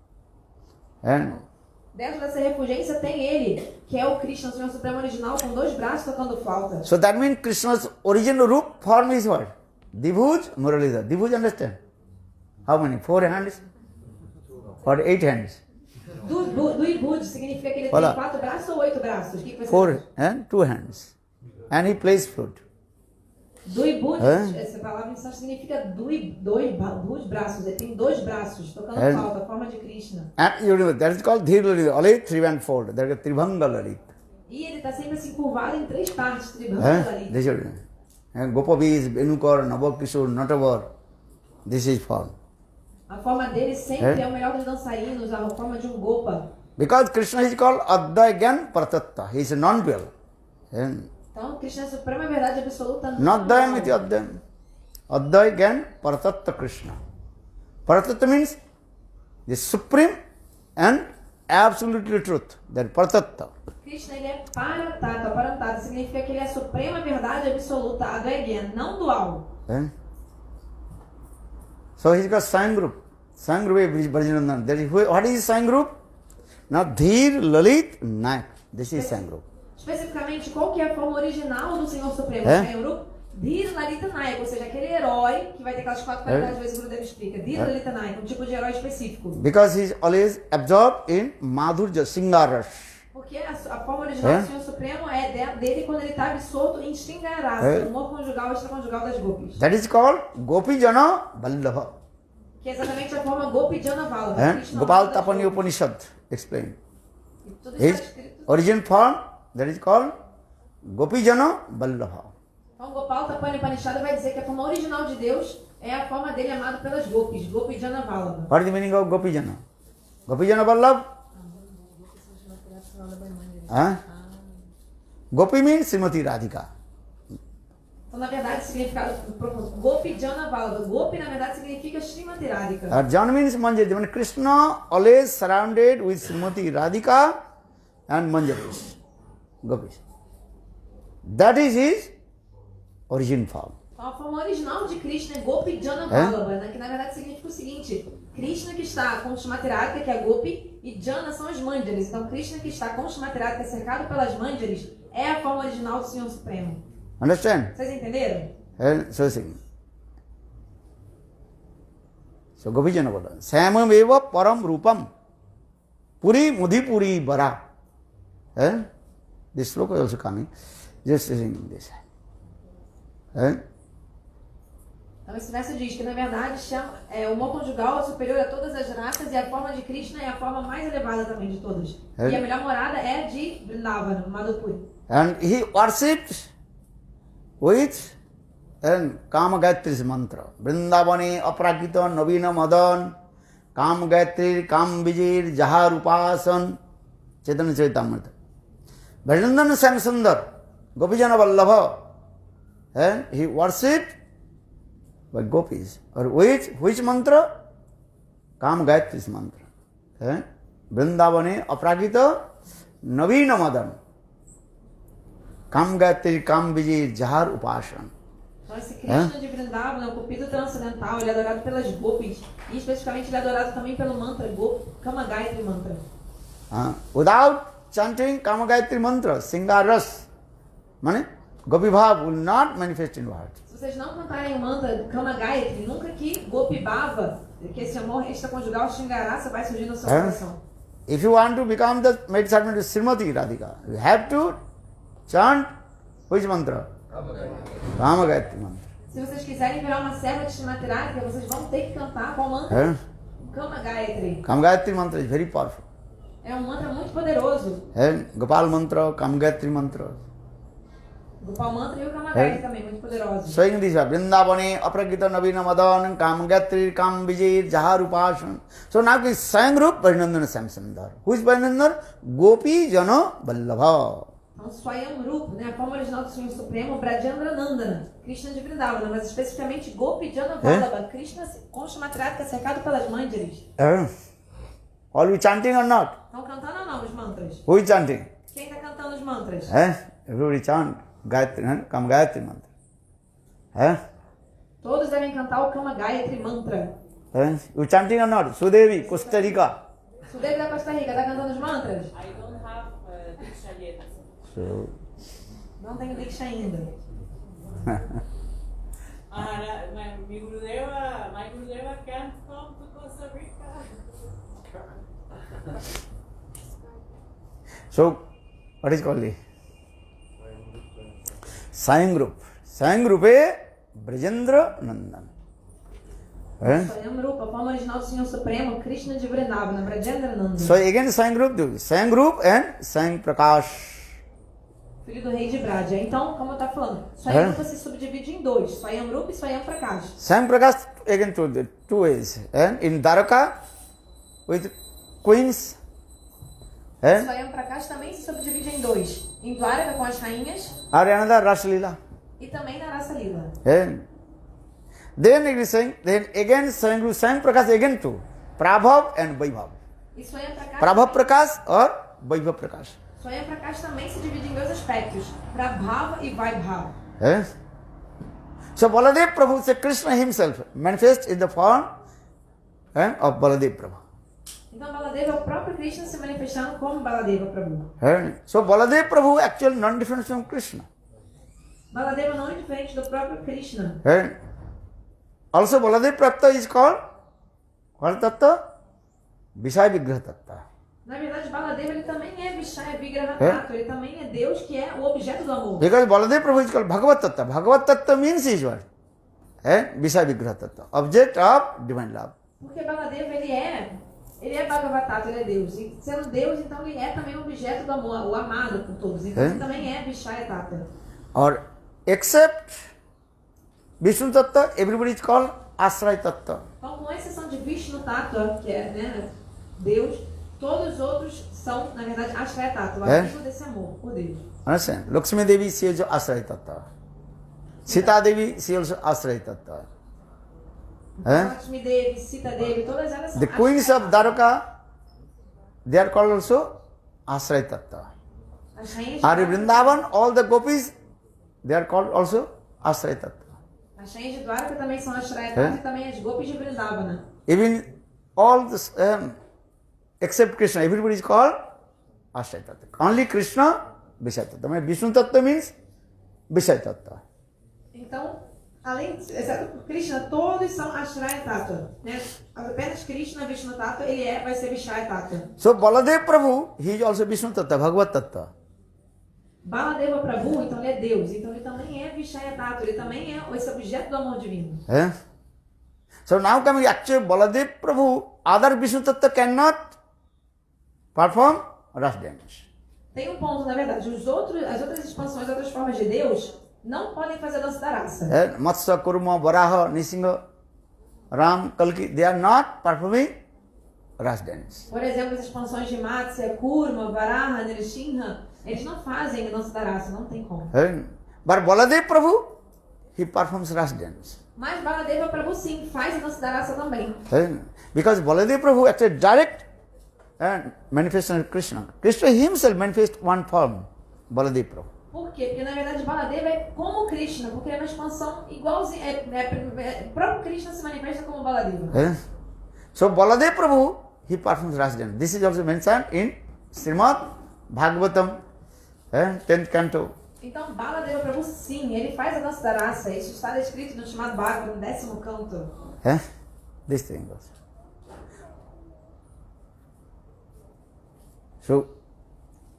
Dentro dessa refugência tem ele, que é o Krishna, o Senhor Supremo original, com dois braços tocando flauta. So that means Krishna's original root form is what? Dibhuj Muralidhara. Dibhuj, understand? How many? 4 hands? Or 8 hands? Duibhuj significa que ele Olha. tem 4 braços ou 8 braços? O que você 4 and 2 hands. And he plays flute. Duibhuj, essa palavra em sânscrito significa dois braços. Ele tem 2 braços tocando flauta, a forma de Krishna. And you know, that is called Dhir Lalita. Only 3 and 4. That is Tribhanga Lalita. E ele está sempre assim curvado em 3 partes, Tribhanga ali. This is Gopavis, Venukar, Navakishore, Natavar. This is form. A forma dele sempre é o melhor dos dançarinos, a forma de um gopa. Because Krishna is called Advayan Pratatta. He is a non-dual. Então, Krishna é a suprema verdade absoluta. Not Dayam iti Advayan. Advayan Pratatta Krishna. Pratatta means the supreme and absolutely truth. That Pratatta. Krishna, ele é Parantata. Significa que ele é a suprema verdade absoluta, Advayan, não dual. So he's got Sangrup. Sangrup is Brajanandan. That is what is Sangrup? Now Dhir Lalit Nayak. This is Sangrup. Especificamente, qual que é a forma original do Senhor Supremo? Swayamrupa, Dhir Lalita Nayak, ou seja, aquele herói que vai ter aquelas 4 qualidades, às vezes o Gurudev explica. Dhir Lalita Nayak, um tipo de herói específico. Because he is always absorbed in Madhurja, Singarash. Porque a forma original do Senhor Supremo é dele quando ele está absorto em Sringarasa, o amor conjugal e extraconjugal das gopis. That is called Gopijana Vallabha. Que é exatamente a forma Gopijana Vallabha. Gopal Tapani Upanishad explain. E tudo isso está His escrito. origin form, that is called Gopijana Vallabha. Então, Gopal Tapani Upanishad vai dizer que a forma original de Deus é a forma dele amado pelas gopis, Gopijana Vallabha. What is the meaning of Gopijana? Gopijana Vallabha? Gopi means Srimati Radhika. Então, na verdade, significado Gopijana Vallabha. Gopi, na verdade, significa Srimati Radhika. Jana means Manjari. When Krishna always surrounded with Srimati Radhika and Manjaris. Gopis. That is his origin form. Então, a forma original de Krishna é Gopijana Vallabha, né? Que na verdade significa o seguinte: Krishna que está com Srimati Radhika, que é Gopi, e Jana são as Manjaris. Então, Krishna que está com Srimati Radhika, cercado pelas Manjaris, é a forma original do Senhor Supremo. Understand? Vocês entenderam? So Gopijana Vallabha. Samameva Param Rupam. Puri Mudhipuri Bara. This sloka is also coming. Just sing this. Então, esse verso diz que, na verdade, o amor conjugal é superior a todas as raças e a forma de Krishna é a forma mais elevada também de todas. E a melhor morada é de Vrindavana, Madhupuri. And he worshipped with and Kama Gayatri's mantra. Vrindavane aprakita navina madan Kam Gayatri Kam Vijir Jahar Upasan Chaitanya Charitamrita. Bhajanandana sang Sundar Gopijana Vallabha, and he worshipped by gopis. Or which mantra? Kam Gayatri's mantra. And Vrindavane aprakita navina madan Kam Gayatri Kam Vijir Jahar Upasan. Então esse Krishna de Vrindavana, o Cupido transcendental, ele é adorado pelas gopis. E especificamente ele é adorado também pelo mantra Kama Gayatri mantra. Without chanting Kama Gayatri mantra, Singaras, mane, Gopi Bhav will not manifest in words. Se vocês não cantarem o mantra Kama Gayatri, nunca que Gopi Bhava, que esse amor extraconjugal Shingarasa vai surgir no seu coração. If you want to become the maid servant of Srimati Radhika, you have to chant which mantra? Kama Gayatri mantra. Se vocês quiserem virar uma serva de Srimati Radhika, vocês vão ter que cantar qual mantra? Kama Gayatri. Kama Gayatri mantra is very powerful. É um mantra muito poderoso. Gopal mantra, Kama Gayatri mantra. Gopal mantra e o Kama Gayatri também, muito poderosos. Showing this, Vrindavane aprakita navina madan Kama Gayatri Kam Vijir Jahar Upasan. So now this Swayamrup Bhajanandana Samsundar. Who is Bhajanandana? Gopi Jana Vallabha. Então, Swayamrup, né, a forma original do Senhor Supremo, Brajendra Nandana, Krishna de Vrindavana, mas especificamente Gopi Jana Vallabha, Krishna com Srimati Radhika cercado pelas manjaris. All you chanting or not? Estão cantando ou não os mantras? Who is chanting? Quem está cantando os mantras? Everybody chant Gayatri, Kama Gayatri mantra. Todos devem cantar o Kama Gayatri mantra. You chanting or not? Sudevi, Costa Rica. Sudevi da Costa Rica, está cantando os mantras? I don't have Diksha yet. So, Não tenho Diksha ainda. My Gurudeva can't come to Costa Rica. so what is called? Swayamrup. Swayamrup is Brajendra Nandan. Swayamrup, a forma original do Senhor Supremo, Krishna de Vrindavana, Brajendra Nandana. So again Swayamrup, Swayamrup and Swayam Prakash. Filho do rei de Braja. Então, como eu estava falando, Swayamrupa se subdivide em dois, Swayamrupa e Swayam Prakash. Swayam Prakash again two ways. In Dwaraka with queens. Swayam Prakash também se subdivide em dois, em Dwaraka com as rainhas Or another Rasalila. e também na Rasa Lila. Then it is saying, then again Swayam Prakash again two. Prabhav and Vaibhav. E Swayam Prakash, Prabhav Prakash or Vaibhav Prakash. Swayam Prakash também se divide em dois aspectos, Prabhava e Vaibhava. So Baladev Prabhu, say Krishna himself, manifests in the form of Baladev Prabhu. Então Baladeva é o próprio Krishna se manifestando como Baladeva Prabhu. So Baladev Prabhu actually non different from Krishna. Baladeva não é diferente do próprio Krishna. Also Baladev Prabhu is called what tattva? Vishaya Vigraha tattva. Na verdade, Baladeva ele também é Vishaya Vigraha Tattva, ele também é Deus que é o objeto do amor. Because Baladev Prabhu is called Bhagavat tattva. Bhagavat tattva means is what? Vishaya Vigraha tattva, object of divine love. Porque Baladeva ele é Bhagavatattva, ele é Deus. E sendo Deus, então ele é também o objeto do amor, o amado por todos. Então ele também é Vishaya Tattva. Or except Vishnu tattva, everybody is called Ashraya tattva. Então, com exceção de Vishnu Tattva, que é, né, Deus, todos os outros são, na verdade, Ashraya Tattva, o amigo desse amor, por Deus. Understand? Lakshmi Devi, she is Ashraya tattva. Sita Devi, she also Ashraya tattva. Lakshmi Devi, Sita Devi, todas elas são The queens of Dwaraka, they are called also Ashraya tattva. As rainhas Are Vrindavan, all the gopis, they are called also Ashraya tattva. As rainhas de Dwaraka também são Ashraya Tattva e também as gopis de Vrindavana. Even all this, except Krishna, everybody is called Ashraya tattva. Only Krishna, Vishaya tattva. Vishnu tattva means Vishaya tattva. Então, além, exceto por Krishna, todos são Ashraya Tattva, né? Apenas Krishna, Vishnu Tattva, vai ser Vishaya Tattva. So Baladev Prabhu, he is also Vishnu tattva, Bhagavat tattva. Baladeva Prabhu, então ele é Deus, então ele também é Vishaya Tattva, ele também é esse objeto do amor divino. So now coming actually Baladev Prabhu, other Vishnu tattva cannot perform Ras dance. Tem um ponto, na verdade, as outras expansões, outras formas de Deus, não podem fazer a dança da raça. Matsya, Kurma, Varaha, Nisingha, Ram, Kalki, they are not performing Ras dance. Por exemplo, as expansões de Matsya, Kurma, Varaha, Nrsimha, eles não fazem a dança da raça, não tem como. But Baladev Prabhu, he performs Ras dance. Mas Baladeva Prabhu sim faz a dança da raça também. Because Baladev Prabhu actually direct manifestation of Krishna. Krishna himself manifests one form, Baladev Prabhu. Por quê? Porque na verdade Baladeva é como Krishna, porque é uma expansão igualzinha. O próprio Krishna se manifesta como Baladeva. So Baladev Prabhu, he performs Ras dance. This is also mentioned in Srimad Bhagavatam, 10th canto. Então Baladeva Prabhu sim, ele faz a dança da raça. Isso está descrito no chamado Bhagavatam, no 10º canto. This thing goes. So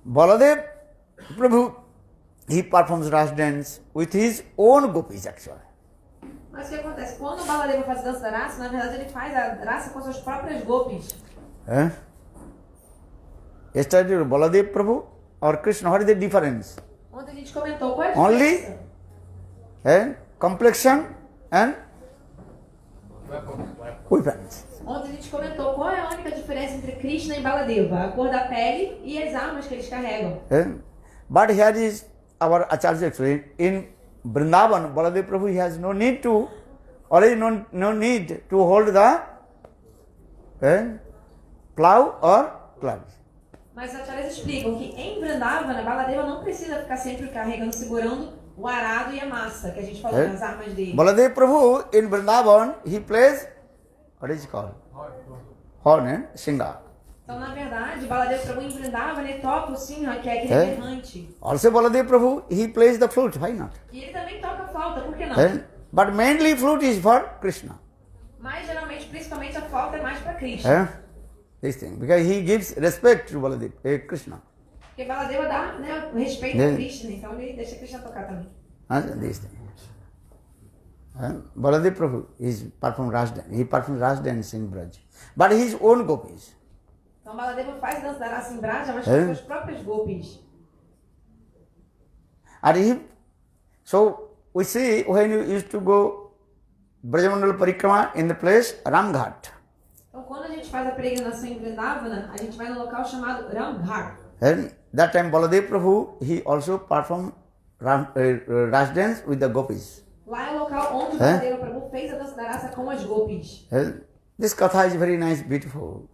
Baladev Prabhu, he performs Ras dance with his own gopis actually. Mas o que acontece? Quando o Baladeva faz a dança da raça, na verdade ele faz a raça com suas próprias gopis. Yesterday Baladev Prabhu or Krishna, what is the difference? Ontem a gente comentou qual é a Only diferença. complexion and weapons. Ontem a gente comentou qual é a única diferença entre Krishna e Baladeva, a cor da pele e as armas que eles carregam. But here is our Acharya explained, in Vrindavan, Baladev Prabhu, he has no need to, already no need to hold the plow or clubs. Mas os acharyas explicam que em Vrindavana, Baladeva não precisa ficar sempre carregando, segurando o arado e a massa, que a gente falou nas armas dele. Baladev Prabhu, in Vrindavan, he plays, what is it called? Horn and Singha. Então, na verdade, Baladeva Prabhu em Vrindavana, ele toca o Singha, que é aquele berrante. Also Baladev Prabhu, he plays the flute, why not? E ele também toca flauta, por que não? But mainly flute is for Krishna. Mas, geralmente, principalmente, a flauta é mais para Krishna. This thing, because he gives respect to Baladev, Krishna. Porque Baladeva dá, né, o respeito a Krishna, então ele deixa Krishna tocar também. This thing. Baladev Prabhu is perform Ras dance. He performs Ras dance in Braj. But his own gopis. Então Baladeva faz dança da raça em Braja, mas com suas próprias gopis. So we see when you used to go Brajamandal Parikrama in the place Ramghat. Então quando a gente faz a peregrinação em Vrindavana, a gente vai no local chamado Ramghat. And that time Baladev Prabhu, he also performed Ras dance with the gopis. Lá é o local onde o Baladeva Prabhu fez a dança da raça com as gopis. This katha is very nice, beautiful.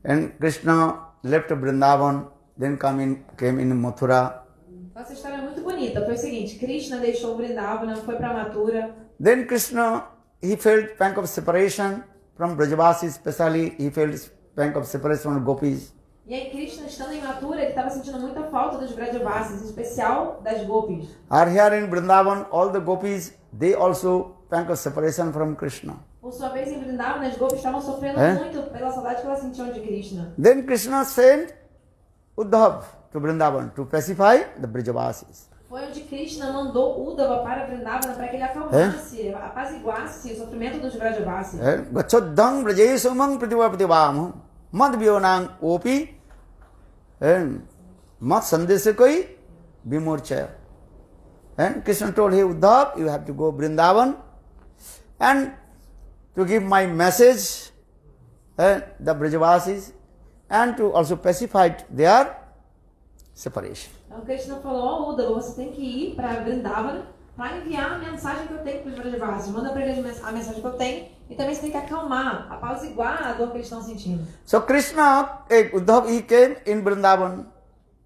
And Krishna left Vrindavan, then came in Mathura. Então essa história é muito bonita. Foi o seguinte, Krishna deixou Vrindavana, foi para Mathura. Then Krishna, he felt pang of separation from Brajavasis, especially he felt pang of separation from gopis. E aí Krishna, estando em Mathura, ele estava sentindo muita falta dos Brajavasis, em especial das gopis. Here in Vrindavan, all the gopis, they also pang of separation from Krishna. Por sua vez, em Vrindavana, as gopis estavam sofrendo muito pela saudade que elas sentiam de Krishna. Then Krishna sent Uddhav to Vrindavan to pacify the Brajavasis. Foi onde Krishna mandou Uddhava para Vrindavana para que ele acalmasse, apaziguasse o sofrimento dos Brajavasis. Gachodham Brajesumang Pratibhavam Mad Vyonang Opi Mat Sandesakoi Vimurchaya. And Krishna told him, Uddhav, you have to go Vrindavan and to give my message the Brajavasis and to also pacify their separation. Então Krishna falou, ó Uddhava, você tem que ir para Vrindavana para enviar a mensagem que eu tenho para os Brajavasis. Manda para eles a mensagem que eu tenho e também você tem que acalmar, apaziguar a dor que eles estão sentindo. So Krishna, Uddhav, he came in Vrindavan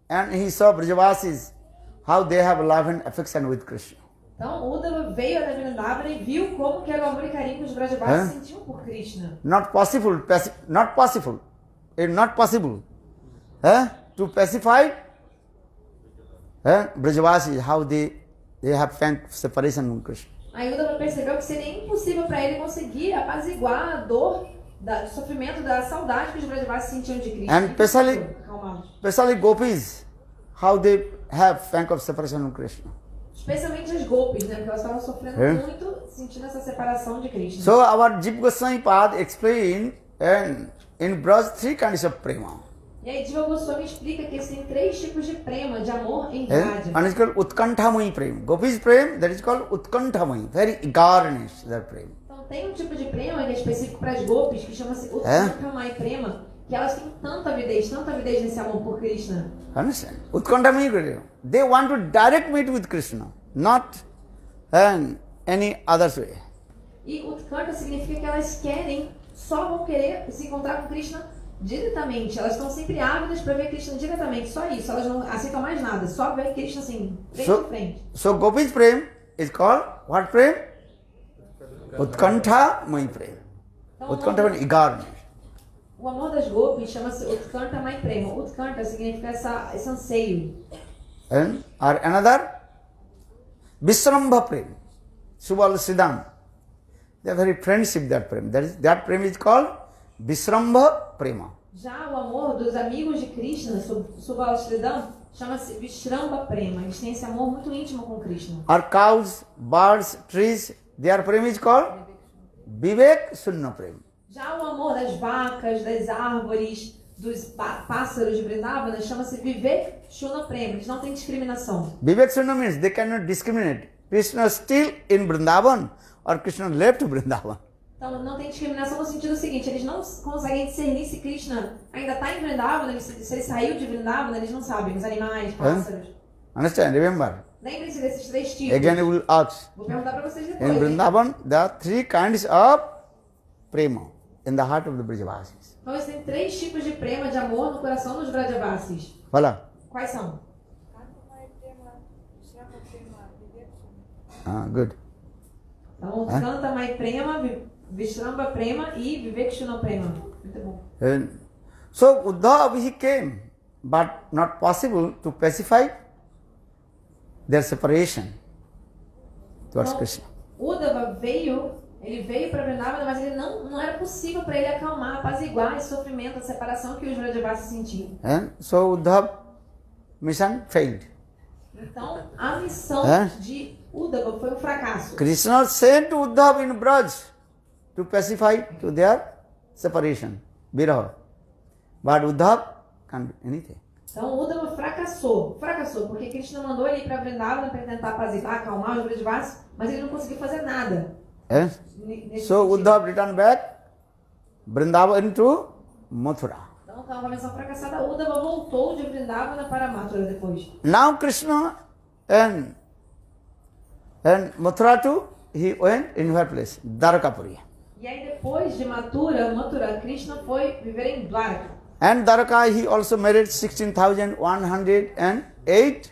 and he saw Brajavasis, how they have love and affection with Krishna. Então Uddhava veio a Vrindavana e viu como que era o amor e carinho que os Brajavasis sentiam por Krishna. Not possible to pacify Brajavasis, how they have found separation from Krishna. Aí Uddhava percebeu que seria impossível para ele conseguir apaziguar a dor, do sofrimento, da saudade que os Brajavasis sentiam de Krishna. And especially gopis, how they have found of separation from Krishna. Especialmente as gopis, né? Porque elas estavam sofrendo muito, sentindo essa separação de Krishna. So our Jiva Goswami Pad explained in Braj 3 kinds of prema. E aí Jiva Goswami explica que existem 3 tipos de prema, de amor em Eh? Radha. One is called Utkanthamai Prem. Gopis Prem, that is called Utkanthamai. Very eagerness, that Prem. Então tem um tipo de prema que é específico para as gopis, que chama-se Utkantamai Prema, que elas têm tanta avidez nesse amor por Krishna. Understand? Utkanthamai Prem. They want to direct meet with Krishna, not any other way. E Utkanta significa que elas só vão querer se encontrar com Krishna diretamente. Elas estão sempre ávidas para ver Krishna diretamente, só isso. Elas não aceitam mais nada, só ver Krishna assim, frente a frente. So Gopis Prem is called what Prem? Utkanthamai Prem. Então, Utkanthamai eagerness. o amor das gopis chama-se Utkanta Mai Prema. Utkanta significa esse anseio. And or another Visrambha Prem. Subal Siddham. They are very friendship, that Prem. That Prem is called Visrambha Prema. Já o amor dos amigos de Krishna, Subhalasridam, chama-se Vishramba Prema. Eles têm esse amor muito íntimo com Krishna. Or cows, birds, trees, their Prem is called Vivek Sunna Prem. Já o amor das vacas, das árvores, dos pássaros de Vrindavana chama-se Vivek Shuna Prema. Eles não têm discriminação. Vivek Sunna means they cannot discriminate. Krishna is still in Vrindavan or Krishna left Vrindavan. Então não tem discriminação no sentido seguinte, eles não conseguem discernir se Krishna ainda está em Vrindavana, se ele saiu de Vrindavana, eles não sabem, os animais, pássaros. Understand? Remember. Lembrem-se desses 3 tipos. Again you will ask. Vou perguntar para vocês In depois. Vrindavan, there are 3 kinds of prema in the heart of the Brajavasis. Então existem 3 tipos de prema, de amor no coração dos Vrajavasis. Fala. Quais são? Kantamai Prema, Shrama Prema, Vivekshana. Good. Então, Kanta Mai Prema, Vishramba Prema e Vivekshuna Prema. Muito bom. And so Uddhava he came, but not possible to pacify their separation towards Então, Krishna. Uddhava ele veio para Vrindavana, mas ele não era possível para ele acalmar, apaziguar esse sofrimento, a separação que os Vrajavasis sentiam. And so Uddhava mission failed. Então, a missão de Uddhava foi um fracasso. Krishna sent Uddhava in Braj to pacify to their separation, viraha. But Uddhava can't do anything. Então, Uddhava fracassou, porque Krishna mandou ele ir para Vrindavana para tentar apaziguar, acalmar os Vrajavasis, mas ele não conseguiu fazer nada. So Uddhava returned back Vrindavan to Mathura. Então, com a missão fracassada, Uddhava voltou de Vrindavana para Mathura depois. Now Krishna and Mathura too, he went in her place, Dwarakapuri. E aí depois de Mathura, Krishna foi viver em Dwaraka. And Dwaraka he also married 16,108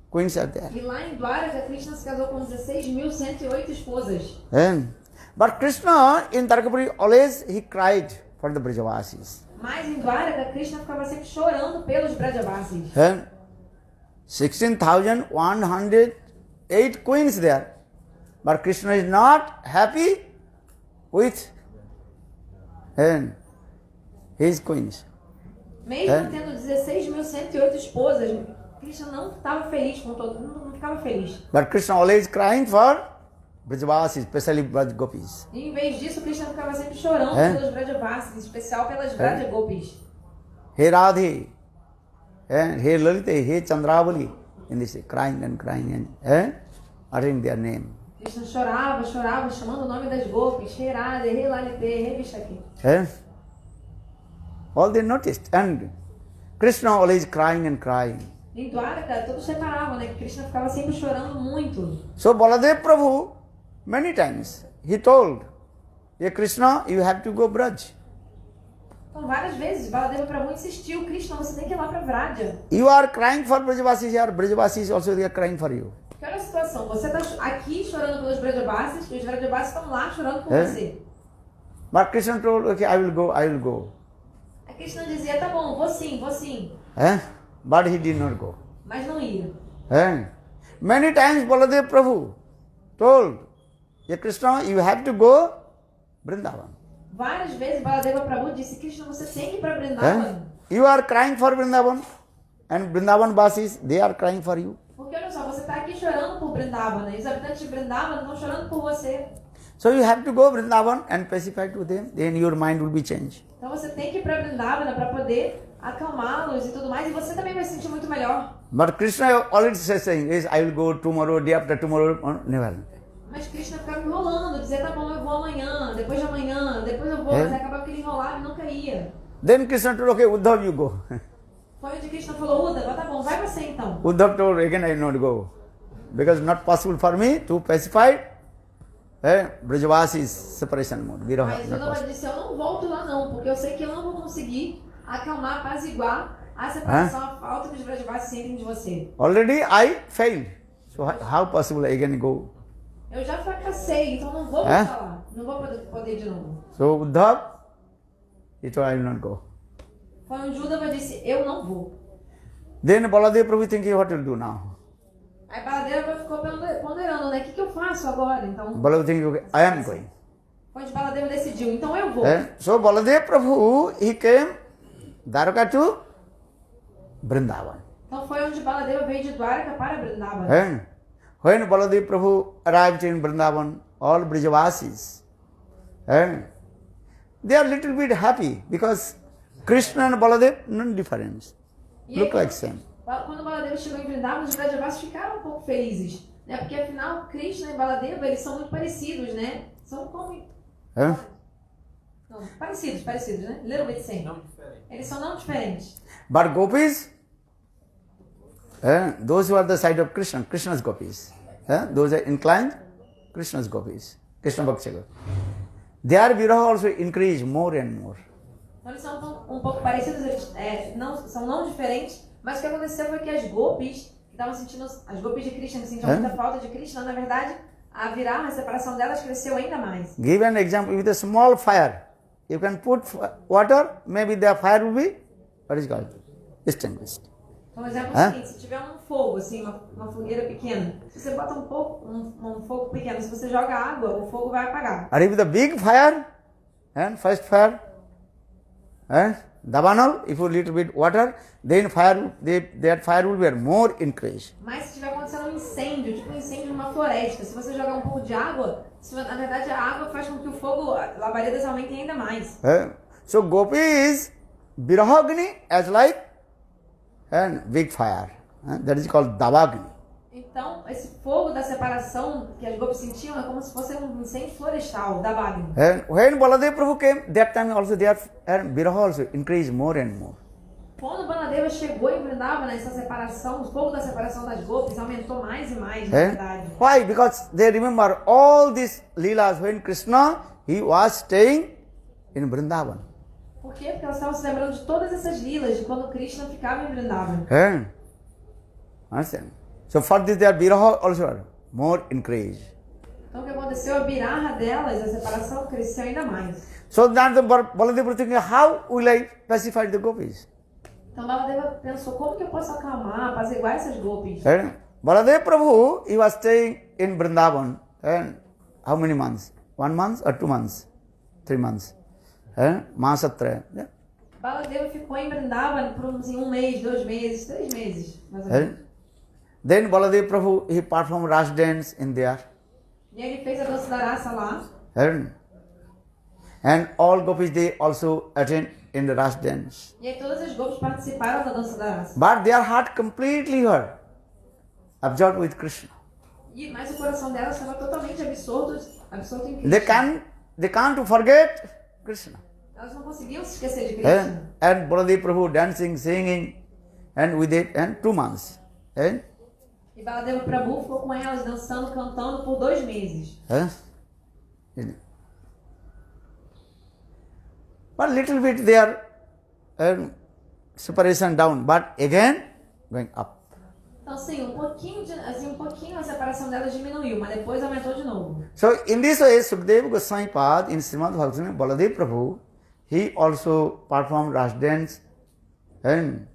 queens are there. E lá em Dwaraka, Krishna se casou com 16.108 esposas. But Krishna in Dwarakapuri always he cried for the Brajavasis. Mas em Dwaraka, Krishna ficava sempre chorando pelos Brajavasis. 16,108 queens there. But Krishna is not happy with his queens. Mesmo tendo 16.108 esposas, Krishna não estava feliz com todo mundo, não ficava feliz. But Krishna always crying for Brajavasis, especially Braj Gopis. E em vez disso, Krishna ficava sempre chorando pelos Brajavasis, em especial pelas Braja Gopis. He Radhe, he Lalite, he Chandravali, and they say crying and uttering their name. Krishna chorava, chamando o nome das Gopis, He Radhe, He Lalite, He Vishaki. All they noticed, and Krishna always crying and crying. Em Dwaraka, todos reparavam, né, que Krishna ficava sempre chorando muito. So Baladev Prabhu, many times, he told, "Hey Krishna, you have to go Braj. Então, várias vezes, Baladeva Prabhu insistiu, Krishna, você tem que ir lá para Vraja. You are crying for Brajavasis here, Brajavasis also they are crying for you." Porque olha a situação, você está aqui chorando pelos Brajavasis, e os Brajavasis estão lá chorando por você. But Krishna told, "Okay, I will go. A Krishna dizia, tá bom, vou sim. But he did not go. Mas não ia. Many times Baladev Prabhu told, "Hey Krishna, you have to go Vrindavan. Várias vezes Baladeva Prabhu disse, Krishna, você tem que ir para Vrindavan. You are crying for Vrindavan, and Vrindavan Vasis, they are crying for you. Porque olha só, você está aqui chorando por Vrindavana, e os habitantes de Vrindavana estão chorando por você. So you have to go Vrindavan and pacify to them, then your mind will be changed." Então você tem que ir para Vrindavana para poder acalmá-los e tudo mais, e você também vai se sentir muito melhor. But Krishna already says saying is I will go tomorrow, day after tomorrow, never. Mas Krishna ficava enrolando, dizia, tá bom, eu vou amanhã, depois de amanhã, depois eu vou, É? mas acabava que ele enrolava e nunca ia. Then Krishna told, okay, Uddhav, you go. Foi onde Krishna falou, Uddhava, tá bom, vai você então. Uddhav told, again I will not go. Because not possible for me to pacify Brajavasi's separation mode. Viraha, Mas not Uddhava possible. disse, eu não volto lá não, porque eu sei que eu não vou conseguir acalmar, apaziguar a separação, a falta que os Brajavasis sentem de você. Already I failed. So how possible I again go? Eu já fracassei, então não vou voltar lá. Não vou poder ir de novo. So Uddhav, he told I will not go. Foi onde Uddhava disse, eu não vou. Then Baladev Prabhu thinking what to do now. Aí Baladeva ficou ponderando, né? O que eu faço agora? Então, Baladev thinking, okay, I am going. foi onde Baladeva decidiu, então eu vou. So Baladev Prabhu, he came Dwarka to Vrindavan. Então foi onde Baladeva veio de Dwarka para Vrindavan. When Baladev Prabhu arrived in Vrindavan, all Brajavasis, they are little bit happy because Krishna and Baladev, no difference. E Look aí, like same. quando Baladeva chegou em Vrindavan, os Brajavasis ficaram um pouco felizes, né? Porque afinal, Krishna e Baladeva, eles são muito parecidos, né? São como... Não, parecidos, né? Little bit same. Não diferente. Eles são não diferentes. But gopis, those who are the side of Krishna, Krishna's gopis, those are inclined, Krishna's gopis, Krishna Bhakti. Their viraha also increase more and more. Então eles são um pouco parecidos, eles são não diferentes, mas o que aconteceu foi que as gopis, que estavam sentindo, as gopis de Krishna, que sentiam muita falta de Krishna, na verdade, a viraha, a separação delas cresceu ainda mais. Give an example with a small fire. You can put water, maybe the fire will be, what is called, extinguished. Então, um exemplo é o seguinte, se tiver um fogo, assim, uma fogueira pequena, se você bota um fogo pequeno, se você joga água, o fogo vai apagar. Or if the big fire, first fire, Dabanal, if you little bit water, then that fire will be more increased. Mas se estiver acontecendo um incêndio, tipo um incêndio numa floresta, se você jogar um pouco de água, na verdade a água faz com que o fogo, labaredas aumentem ainda mais. So Gopi is Virahagni as like big fire. That is called Davagni. Então, esse fogo da separação que as gopis sentiam é como se fosse um incêndio florestal, da Bagni. When Baladev Prabhu came, that time also their Viraha also increased more and more. Quando Baladeva chegou em Vrindavan, essa separação, o fogo da separação das gopis aumentou mais e mais, na verdade. Why? Because they remember all these leelas when Krishna, he was staying in Vrindavan. Por quê? Porque elas estavam se lembrando de todas essas lilas, de quando Krishna ficava em Vrindavan. Understand? So for this their Viraha also more increased. Então o que aconteceu? A birarra delas, a separação, cresceu ainda mais. So then the Baladev was thinking, how will I pacify the gopis? Então Baladeva pensou, como que eu posso acalmar, apaziguar essas gopis? Baladev Prabhu, he was staying in Vrindavan, how many months? 1 month or 2 months? 3 months? Mahasatra. Baladeva ficou em Vrindavan por um mês, 2 meses, 3 meses, mais ou menos. Then Baladev Prabhu, he performed Ras dance in there. E ele fez a dança da raça lá. And all gopis, they also attend in the Ras dance. E aí todas as gopis participaram da dança da raça. But their heart completely were absorbed with Krishna. Mas o coração delas estava totalmente absorto em Krishna. They can't forget Krishna. Elas não conseguiam se esquecer de Krishna. And Baladev Prabhu dancing, singing, and with it, and 2 months. E Baladeva Prabhu ficou com elas dançando, cantando por 2 meses. But little bit their separation down, but again going up. Então um pouquinho a separação delas diminuiu, mas depois aumentou de novo. So in this way, Sukadeva Goswami Pad in Srimad Bhagavatam, Baladev Prabhu, he also performed Ras dance and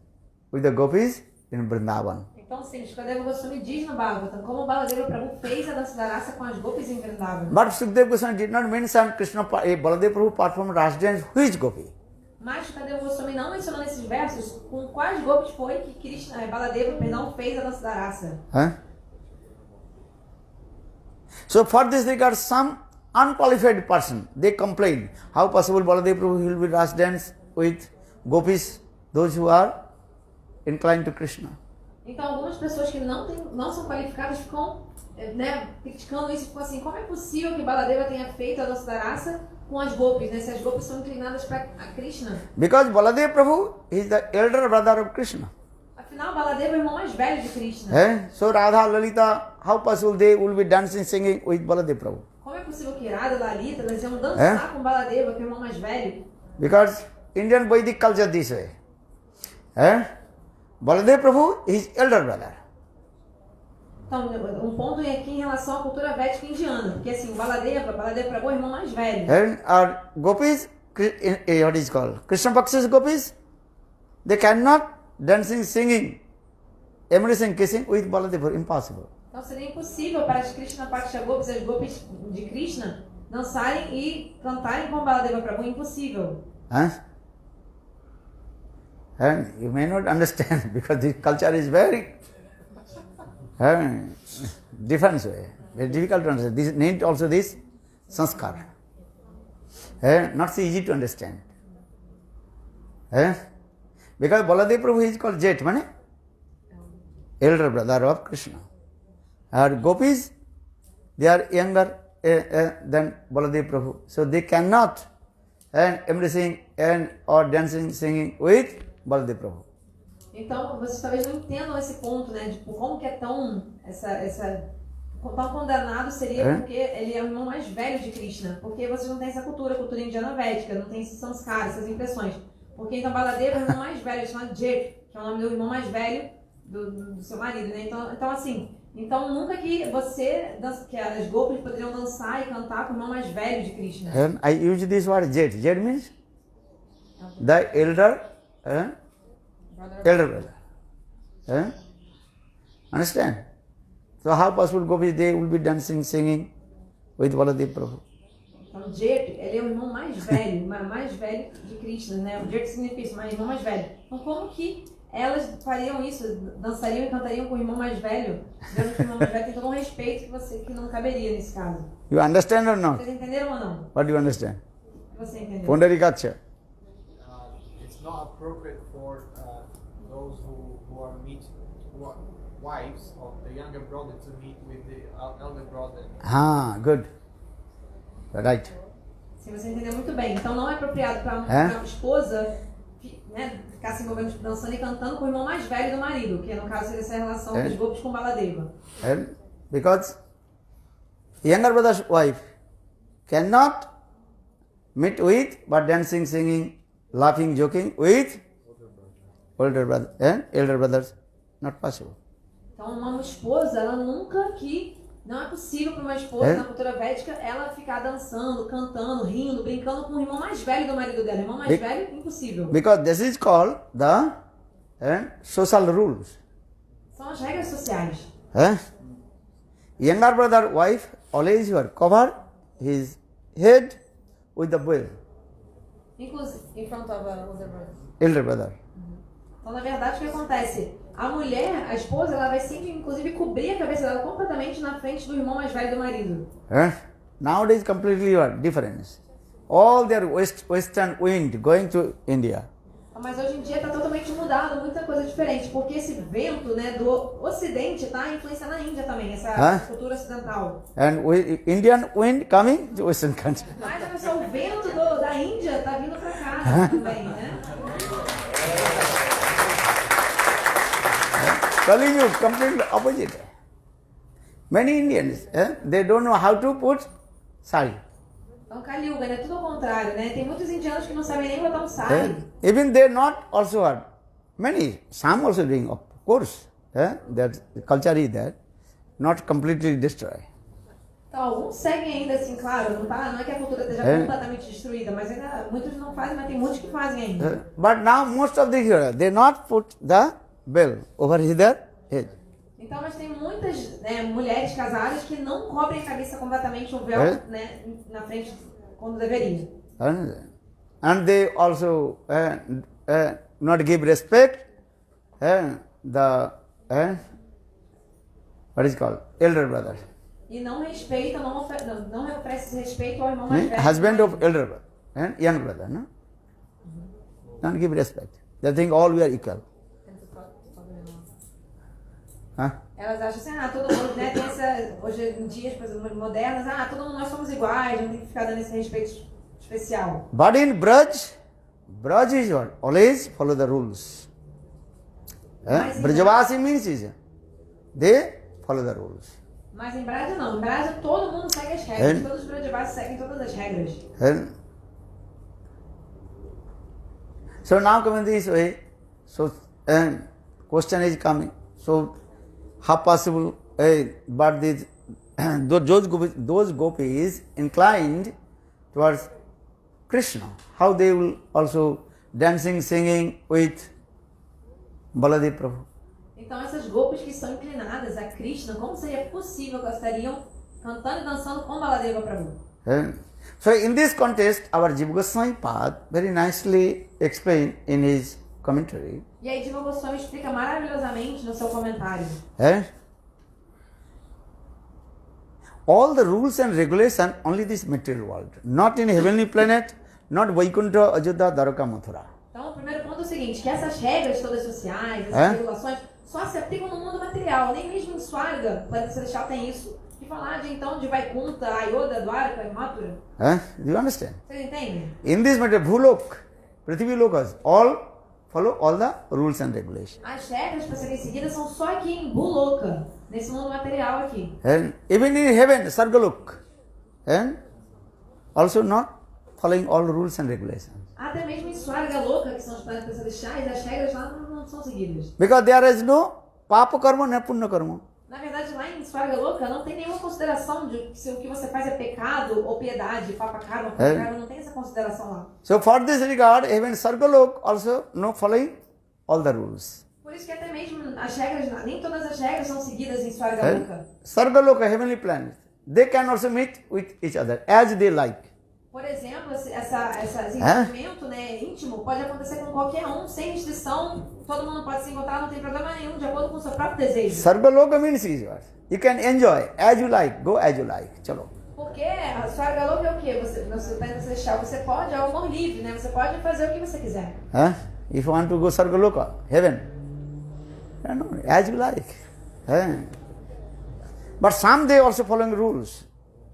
with the gopis in Vrindavan. Então Sukadeva Goswami diz no Bhagavatam como Baladeva Prabhu fez a dança da raça com as gopis em Vrindavan. But Sukadeva Goswami did not mention Krishna, Baladev Prabhu performed Ras dance, which gopi? Mas Sukadeva Goswami não mencionou nesses versos com quais gopis foi que Baladeva fez a dança da raça. So for this regard, some unqualified person, they complain, how possible Baladev Prabhu will be Ras dance with gopis those who are inclined to Krishna. Então algumas pessoas que não são qualificadas ficam, né, criticando isso, ficam assim, como é possível que Baladeva tenha feito a dança da raça com as gopis, né? Se as gopis são inclinadas para Krishna. Because Baladev Prabhu is the elder brother of Krishna. Afinal, Baladeva é o irmão mais velho de Krishna. So Radha, Lalita, how possible they will be dancing, singing with Baladev Prabhu? Como é possível que Radha, Lalita, elas iam dançar com Baladeva, que é o irmão mais velho? Because Indian Vedic culture this way. Baladev Prabhu is elder brother. Então, um ponto aqui em relação à cultura védica indiana, porque assim, o Baladeva Prabhu é o irmão mais velho. And our gopis, what is called? Krishna Paksha's gopis, they cannot dancing, singing, embracing, kissing with Baladev Prabhu. Impossible. Então seria impossível para as Krishna Paksha gopis, as gopis de Krishna, dançarem e cantarem com Baladeva Prabhu. Impossível. And you may not understand because this culture is very different way. Very difficult to understand. This need also this sanskar. Not so easy to understand. Because Baladev Prabhu is called Jet, mane? Elder brother of Krishna. Our gopis, they are younger than Baladev Prabhu. So they cannot embracing or dancing, singing with Baladev Prabhu. Então, vocês talvez não entendam esse ponto, né? Tipo, como que é tão tão condenado seria porque ele é o irmão mais velho de Krishna. Porque vocês não têm essa cultura indiana védica, não tem esses sanskaras, essas impressões. Porque então Baladeva é o irmão mais velho, chamado Jet, que é o nome do irmão mais velho do seu marido, né? Então assim, nunca que que as gopis poderiam dançar e cantar com o irmão mais velho de Krishna. And I use this word Jet. Jet means the elder brother. Understand? So how possible gopis they will be dancing, singing with Baladev Prabhu? Então, Jet, ele é o irmão mais velho de Krishna, né? O Jet significa isso, mas irmão mais velho. Então, como que elas fariam isso? Dançariam e cantariam com o irmão mais velho? Vendo que o irmão mais velho tem todo um respeito que não caberia nesse caso. You understand or not? Vocês entenderam ou não? What do you understand? O que você entendeu? Pundarikaksha. It's not appropriate for those who are wives of the younger brother to meet with the elder brother. Good. Right. Se você entendeu muito bem. Então não é apropriado para uma esposa, né, ficar se envolvendo dançando e cantando com o irmão mais velho do marido, que no caso seria essa relação dos gopis com Baladeva. Because younger brother's wife cannot meet with but dancing, singing, laughing, joking with older brother, elder brothers. Not possible. Então uma esposa, ela nunca não é possível para uma esposa na cultura védica ela ficar dançando, cantando, rindo, brincando com o irmão mais velho do marido dela. O irmão mais velho, impossível. Because this is called the social rules. São as regras sociais. Younger brother wife always you cover his head with the veil. Inclusive, in front of older brother. Elder brother. Então, na verdade, o que acontece? A mulher, a esposa, ela vai sempre, inclusive, cobrir a cabeça dela completamente na frente do irmão mais velho do marido. Nowadays, completely different. All their western wind going to India. Mas hoje em dia está totalmente mudado, muita coisa diferente, porque esse vento, né, do Ocidente está influenciando a Índia também, essa cultura ocidental. And Indian wind coming to Western country. Mas olha só, o vento da Índia está vindo para cá também, né? Telling you completely opposite. Many Indians, they don't know how to put sari. Então, Kali Yuga, né? Tudo ao contrário, né? Tem muitos indianos que não sabem nem botar um sari. Even they not also are many, some also doing, of course. That the culture is there, not completely destroyed. Então, alguns seguem ainda assim, claro, não é que a cultura esteja completamente destruída, mas ainda muitos não fazem, mas tem muitos que fazem ainda. But now most of the they not put the bell over their head. Então, mas tem muitas mulheres casadas que não cobrem a cabeça completamente o véu na frente quando deveria. And they also not give respect what is called elder brother. E não respeita, não oferece respeito ao irmão mais velho. Husband of elder brother, young brother, no? Don't give respect. They think all we are equal. Huh? Elas acham assim, todo mundo, né, tem essa, hoje em dia, as pessoas modernas, todo mundo nós somos iguais, não tem que ficar dando esse respeito especial. But in Braj is what? Always follow the rules. Mas em Brajavasi means is they follow the rules. Mas em Braja não, em Braja todo mundo segue as regras, And- todos os Brajavasis seguem todas as regras. And so now coming this way, so and question is coming. So how possible? But those gopis inclined towards Krishna. How they will also dancing, singing with Baladev Prabhu. Então essas gopis que são inclinadas a Krishna, como seria possível que elas estariam cantando e dançando com Baladeva Prabhu? And so in this context, our Jiva Goswami Pad very nicely explained in his commentary. E aí Jiva Goswami explica maravilhosamente no seu comentário. All the rules and regulation only this material world, not in heavenly planet, not Vaikuntha, Ajodha, Dwaraka, Mathura. Então o primeiro ponto é o seguinte, que essas regras todas sociais, essas regulações, só se aplicam no mundo material, nem mesmo em Swarga, planeta celestial tem isso. Que falar de Vaikuntha, Ayodhya, Dwaraka e Mathura. Do you understand? Vocês entendem? In this matter, Bhulok, Prithvi Lokas, all follow all the rules and regulations. As regras para serem seguidas são só aqui em Bhuloka, nesse mundo material aqui. And even in heaven, Sargalok, and also not following all rules and regulations. Até mesmo em Swarga Loka, que são os planetas celestiais, as regras lá não são seguidas. Because there is no Papa Karma, no Punya Karma. Na verdade, lá em Swarga Loka não tem nenhuma consideração de se o que você faz é pecado ou piedade, papa karma, não tem essa consideração lá. So for this regard, even Sargalok also no following all the rules. Por isso que até mesmo as regras, nem todas as regras são seguidas em Swarga Loka. Sargaloka, heavenly planet, they can also meet with each other as they like. Por exemplo, esse envolvimento íntimo pode acontecer com qualquer um, sem restrição, todo mundo pode se encontrar, não tem problema nenhum, de acordo com o seu próprio desejo. Sargaloka means is what? You can enjoy as you like, go as you like. Chalo. Porque a Swarga Loka é o quê? Você planeta celestial, você pode, é o amor livre, né? Você pode fazer o que você quiser. If you want to go Sargaloka, heaven, no, as you like. But some they also following rules,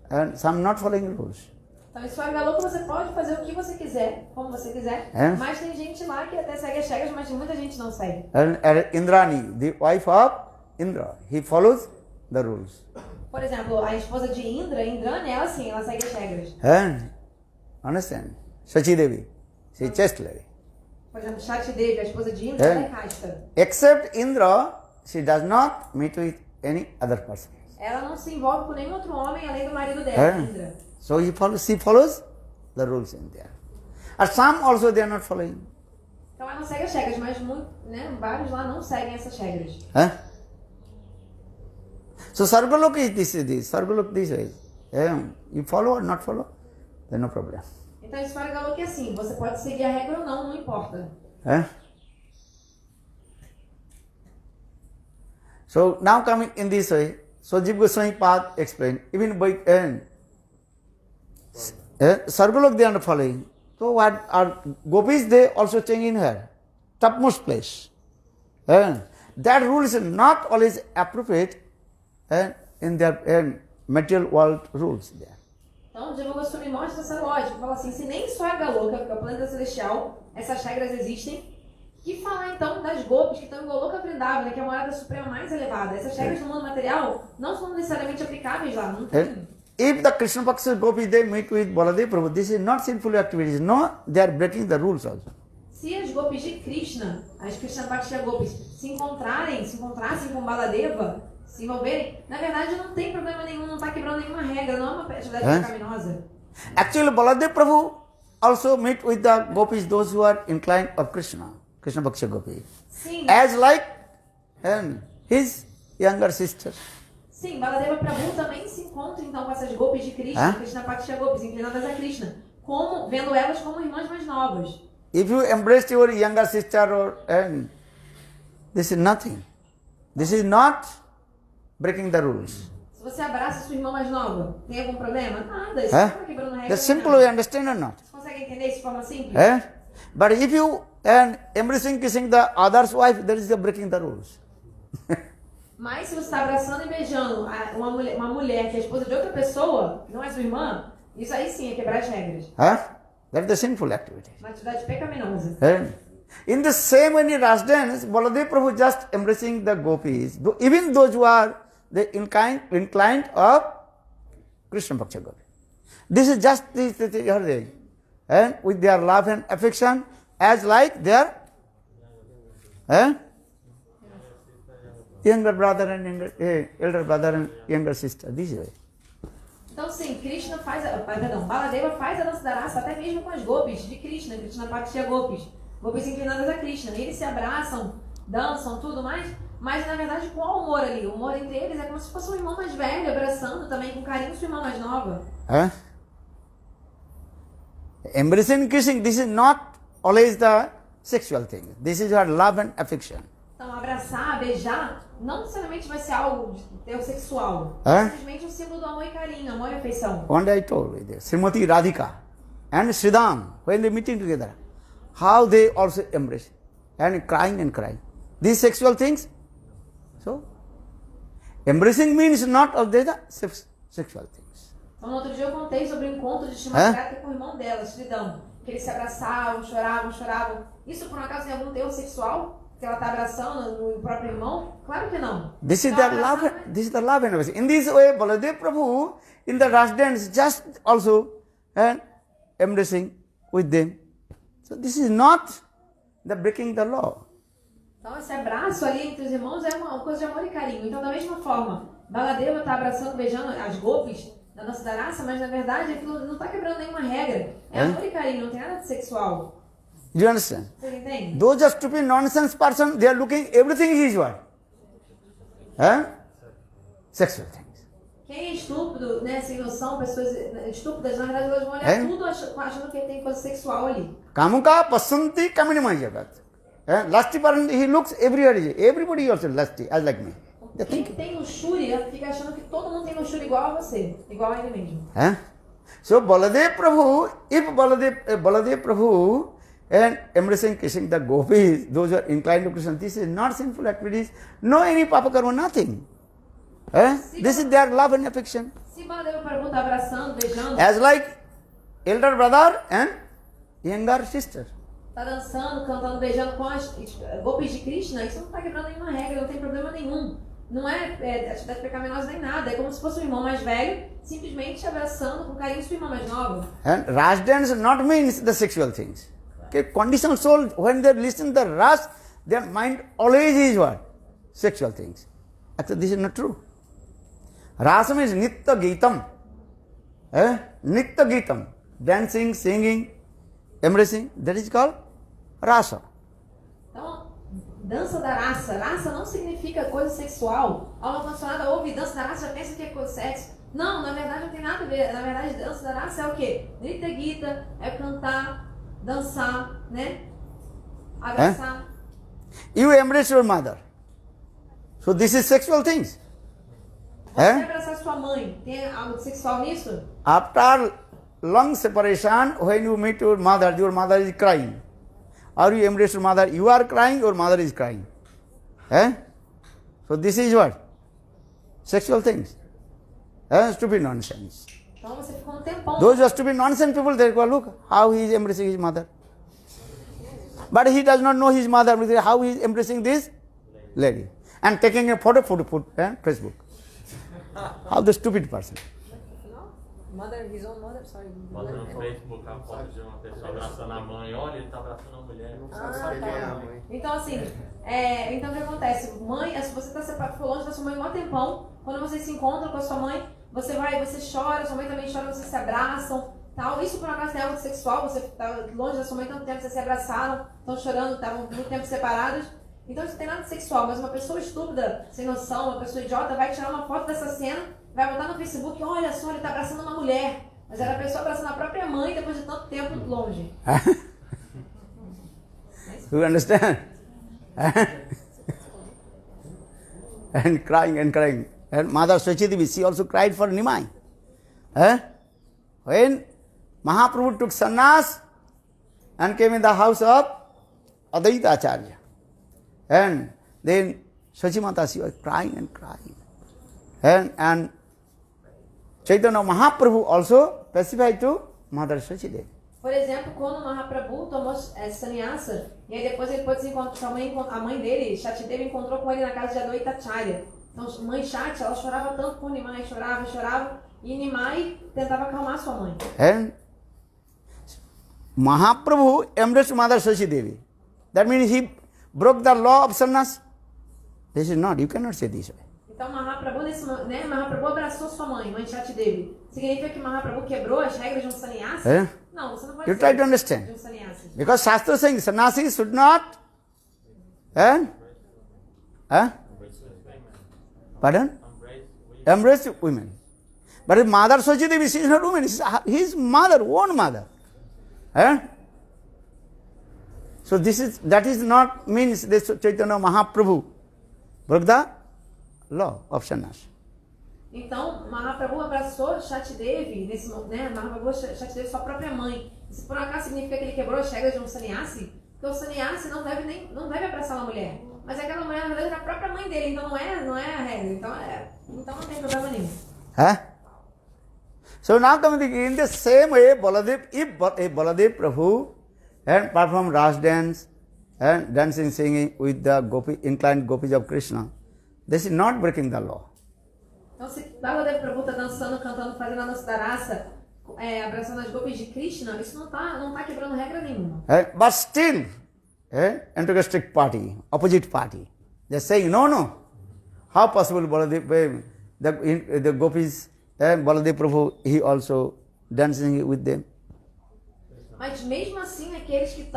and some not following rules. Então, em Swarga Loka você pode fazer o que você quiser, como você quiser, mas tem gente lá que até segue as regras, mas muita gente não segue. And Indrani, the wife of Indra, he follows the rules. Por exemplo, a esposa de Indra, Indrani, ela sim, ela segue as regras. Understand? Sachi Devi, she is chaste lady. Por exemplo, Shakti Devi, a esposa de Indra, ela é casta. Except Indra, she does not meet with any other person. Ela não se envolve com nenhum outro homem além do marido dela, Indra. So she follows the rules in there. And some also they are not following. Então ela não segue as regras, mas vários lá não seguem essas regras. So Sargaloka is this. Sargaloka this way. You follow or not follow, then no problem. Então esse Swarga Loka é assim, você pode seguir a regra ou não importa. So now coming in this way, so Jiva Goswami Pad explained, even by Sargaloka they are not following. So what are gopis, they also change in her topmost place. That rule is not always appropriate in their material world rules there. Então, Jiva Goswami mostra essa lógica. Fala assim, se nem em Swarga Loka, que é o planeta celestial, essas regras existem, que falar então das gopis que estão em Goloka Vrindavana, que é a morada suprema mais elevada. Essas regras no mundo material não são necessariamente aplicáveis lá, não tem. If the Krishna Paksha gopis they meet with Baladev Prabhu, this is not sinful activities. No, they are breaking the rules also. Se as gopis de Krishna, as Krishna Paksha gopis, se encontrassem com Baladeva, se envolverem, na verdade não tem problema nenhum, não está quebrando nenhuma regra, não é uma atividade pecaminosa. Actually, Baladev Prabhu also meet with the gopis, those who are inclined of Krishna Paksha gopi. Sim. As like his younger sister. Sim, Baladeva Prabhu também se encontra então com essas gopis de Krishna, Krishna Paksha gopis, inclinadas a Krishna, vendo elas como irmãs mais novas. If you embrace your younger sister, this is nothing. This is not breaking the rules. Se você abraça sua irmã mais nova, tem algum problema? Nada, isso não está quebrando regra. That's simple, you understand or not? Você consegue entender isso de forma simples? But if you and embracing, kissing the other's wife, that is the breaking the rules. Mas se você está abraçando e beijando uma mulher que é esposa de outra pessoa, que não é sua irmã, isso aí sim é quebrar as regras. Huh? That is the sinful activity. Uma atividade pecaminosa. In the same way in Ras dance, Baladev Prabhu just embracing the gopis, even those who are the inclined of Krishna Bhakti Gopi. This is just the and with their love and affection, as like their younger brother and elder brother and younger sister. This way. Então sim, Krishna faz, Baladeva faz a dança da raça até mesmo com as gopis de Krishna, Krishna Bhakti Gopis, gopis inclinadas a Krishna. E eles se abraçam, dançam, tudo mais, mas na verdade com amor ali. O amor entre eles é como se fosse um irmão mais velho, abraçando também com carinho sua irmã mais nova. Embracing, kissing, this is not always the sexual thing. This is your love and affection. Então abraçar, beijar, não necessariamente vai ser algo heterossexual. Simplesmente um símbolo do amor e carinho, amor e afeição. One day I told you this, Srimati Radhika and Sridham, when they meeting together, how they also embrace and crying and crying. These sexual things. So, embracing means not all the sexual things. Então, no outro dia eu contei sobre o encontro de Shrimati com o irmão dela, Sridham, que eles se abraçavam, choravam. Isso por um acaso tem algum teor sexual? Que ela está abraçando o próprio irmão? Claro que não. This is the love. This is the love and affection. In this way, Baladev Prabhu in the Ras dance just also embracing with them. So this is not the breaking the law. Então esse abraço ali entre os irmãos é uma coisa de amor e carinho. Então da mesma forma, Baladeva está abraçando, beijando as gopis da dança da raça, mas na verdade aquilo não está quebrando nenhuma regra. É amor e carinho, não tem nada de sexual. Do you understand? Você entende? Those are stupid nonsense person, they are looking everything is what? Sexual things. Quem é estúpido, né, sem noção, pessoas estúpidas, na verdade elas vão olhar tudo achando que tem coisa sexual ali. Kamuka pasanti kaminima jagat. Lusty person, he looks everybody also lusty, as like me. Quem tem luxúria fica achando que todo mundo tem luxúria igual a você, igual a ele mesmo. So Baladev Prabhu, if Baladev Prabhu and embracing, kissing the gopis, those who are inclined to Krishna, this is not sinful activities, no any papa karma, nothing. This is their love and affection. Se Baladeva Prabhu está abraçando, beijando, As like elder brother and younger sister. está dançando, cantando, beijando com as gopis de Krishna, isso não está quebrando nenhuma regra, não tem problema nenhum. Não é atividade pecaminosa nem nada, é como se fosse um irmão mais velho, simplesmente abraçando com carinho sua irmã mais nova. And Ras dance not means the sexual things. Okay, conditional soul, when they listen to the Ras, their mind always is what? Sexual things. Actually, this is not true. Rasa means Nitya Geetam. Nitya Geetam. Dancing, singing, embracing, that is called Rasa. Então, dança da raça. Raça não significa coisa sexual. Aula condicionada ouve dança da raça, já pensa que é coisa sexo. Não, na verdade não tem nada a ver. Na verdade, dança da raça é o quê? Nitya Gita, é cantar, dançar, né? Abraçar. You embrace your mother. So this is sexual things. Você abraçar sua mãe, tem algo sexual nisso? After long separation, when you meet your mother is crying. Or you embrace your mother, you are crying, your mother is crying. So this is what? Sexual things. Stupid nonsense. Então você ficou um tempão. Those are stupid nonsense people, they go, look how he is embracing his mother. But he does not know his mother, how he is embracing this lady. And taking a photo put Facebook. How the stupid person. Mother, his own mother, sorry. Bota no Facebook a foto de uma pessoa abraçando a mãe. Olha, ele tá abraçando a mulher. Então assim, então o que acontece? Mãe, se você ficou longe da sua mãe um maior tempão, quando você se encontra com a sua mãe, você chora, sua mãe também chora, vocês se abraçam, tal. Isso por acaso tem algo sexual, você está longe da sua mãe tanto tempo, vocês se abraçaram, estão chorando, estavam muito tempo separados. Então isso não tem nada de sexual, mas uma pessoa estúpida, sem noção, uma pessoa idiota, vai tirar uma foto dessa cena, vai botar no Facebook, olha só, ele está abraçando uma mulher. Mas era a pessoa abraçando a própria mãe depois de tanto tempo longe. You understand? And crying and crying. And Mother Swachitivi, she also cried for Nimai. When Mahaprabhu took sannyas and came in the house of Advaita Acharya. And then Sachimata, she was crying and crying. And Chaitanya Mahaprabhu also specified to Mother Sachidevi. Por exemplo, quando Mahaprabhu tomou sannyasa, e aí depois ele pôde se encontrar com a mãe dele, Shatideva encontrou com ele na casa de Advaita Acharya. Então, mãe Shati, ela chorava tanto por Nimai, chorava, e Nimai tentava acalmar sua mãe. And Mahaprabhu embraced Mother Sachidevi. That means he broke the law of sannyas. This is not, you cannot say this way. Então, Mahaprabhu abraçou sua mãe, mãe Shatidevi. Significa que Mahaprabhu quebrou as regras de um sannyasi? Eh? Não, você não pode You dizer try to isso understand. de um sannyasi. Because Shastra is saying sannyasi should not pardon? Embrace women. But if Mother Sachidevi, she is not woman, she is his mother, own mother. So that is not means this Chaitanya Mahaprabhu broke the law of sannyas. Então, Mahaprabhu abraçou Shatidevi, Mahaprabhu Shatidevi, sua própria mãe. Isso por acaso significa que ele quebrou as regras de um sannyasi? Porque o sannyasi não deve abraçar uma mulher. Mas aquela mulher, na verdade, é a própria mãe dele, então não é a regra. Então não tem problema nenhum. So now coming in the same way, Baladev, if Baladev Prabhu and perform Ras dance and dancing, singing with the inclined gopis of Krishna, this is not breaking the law. Então, se Baladev Prabhu está dançando, cantando, fazendo a dança da raça, abraçando as gopis de Krishna, isso não tá quebrando regra nenhuma. But still, antagonistic party, opposite party, they are saying, no. How possible Baladev, the gopis, Baladev Prabhu, he also dancing with them. Mas mesmo assim, aqueles que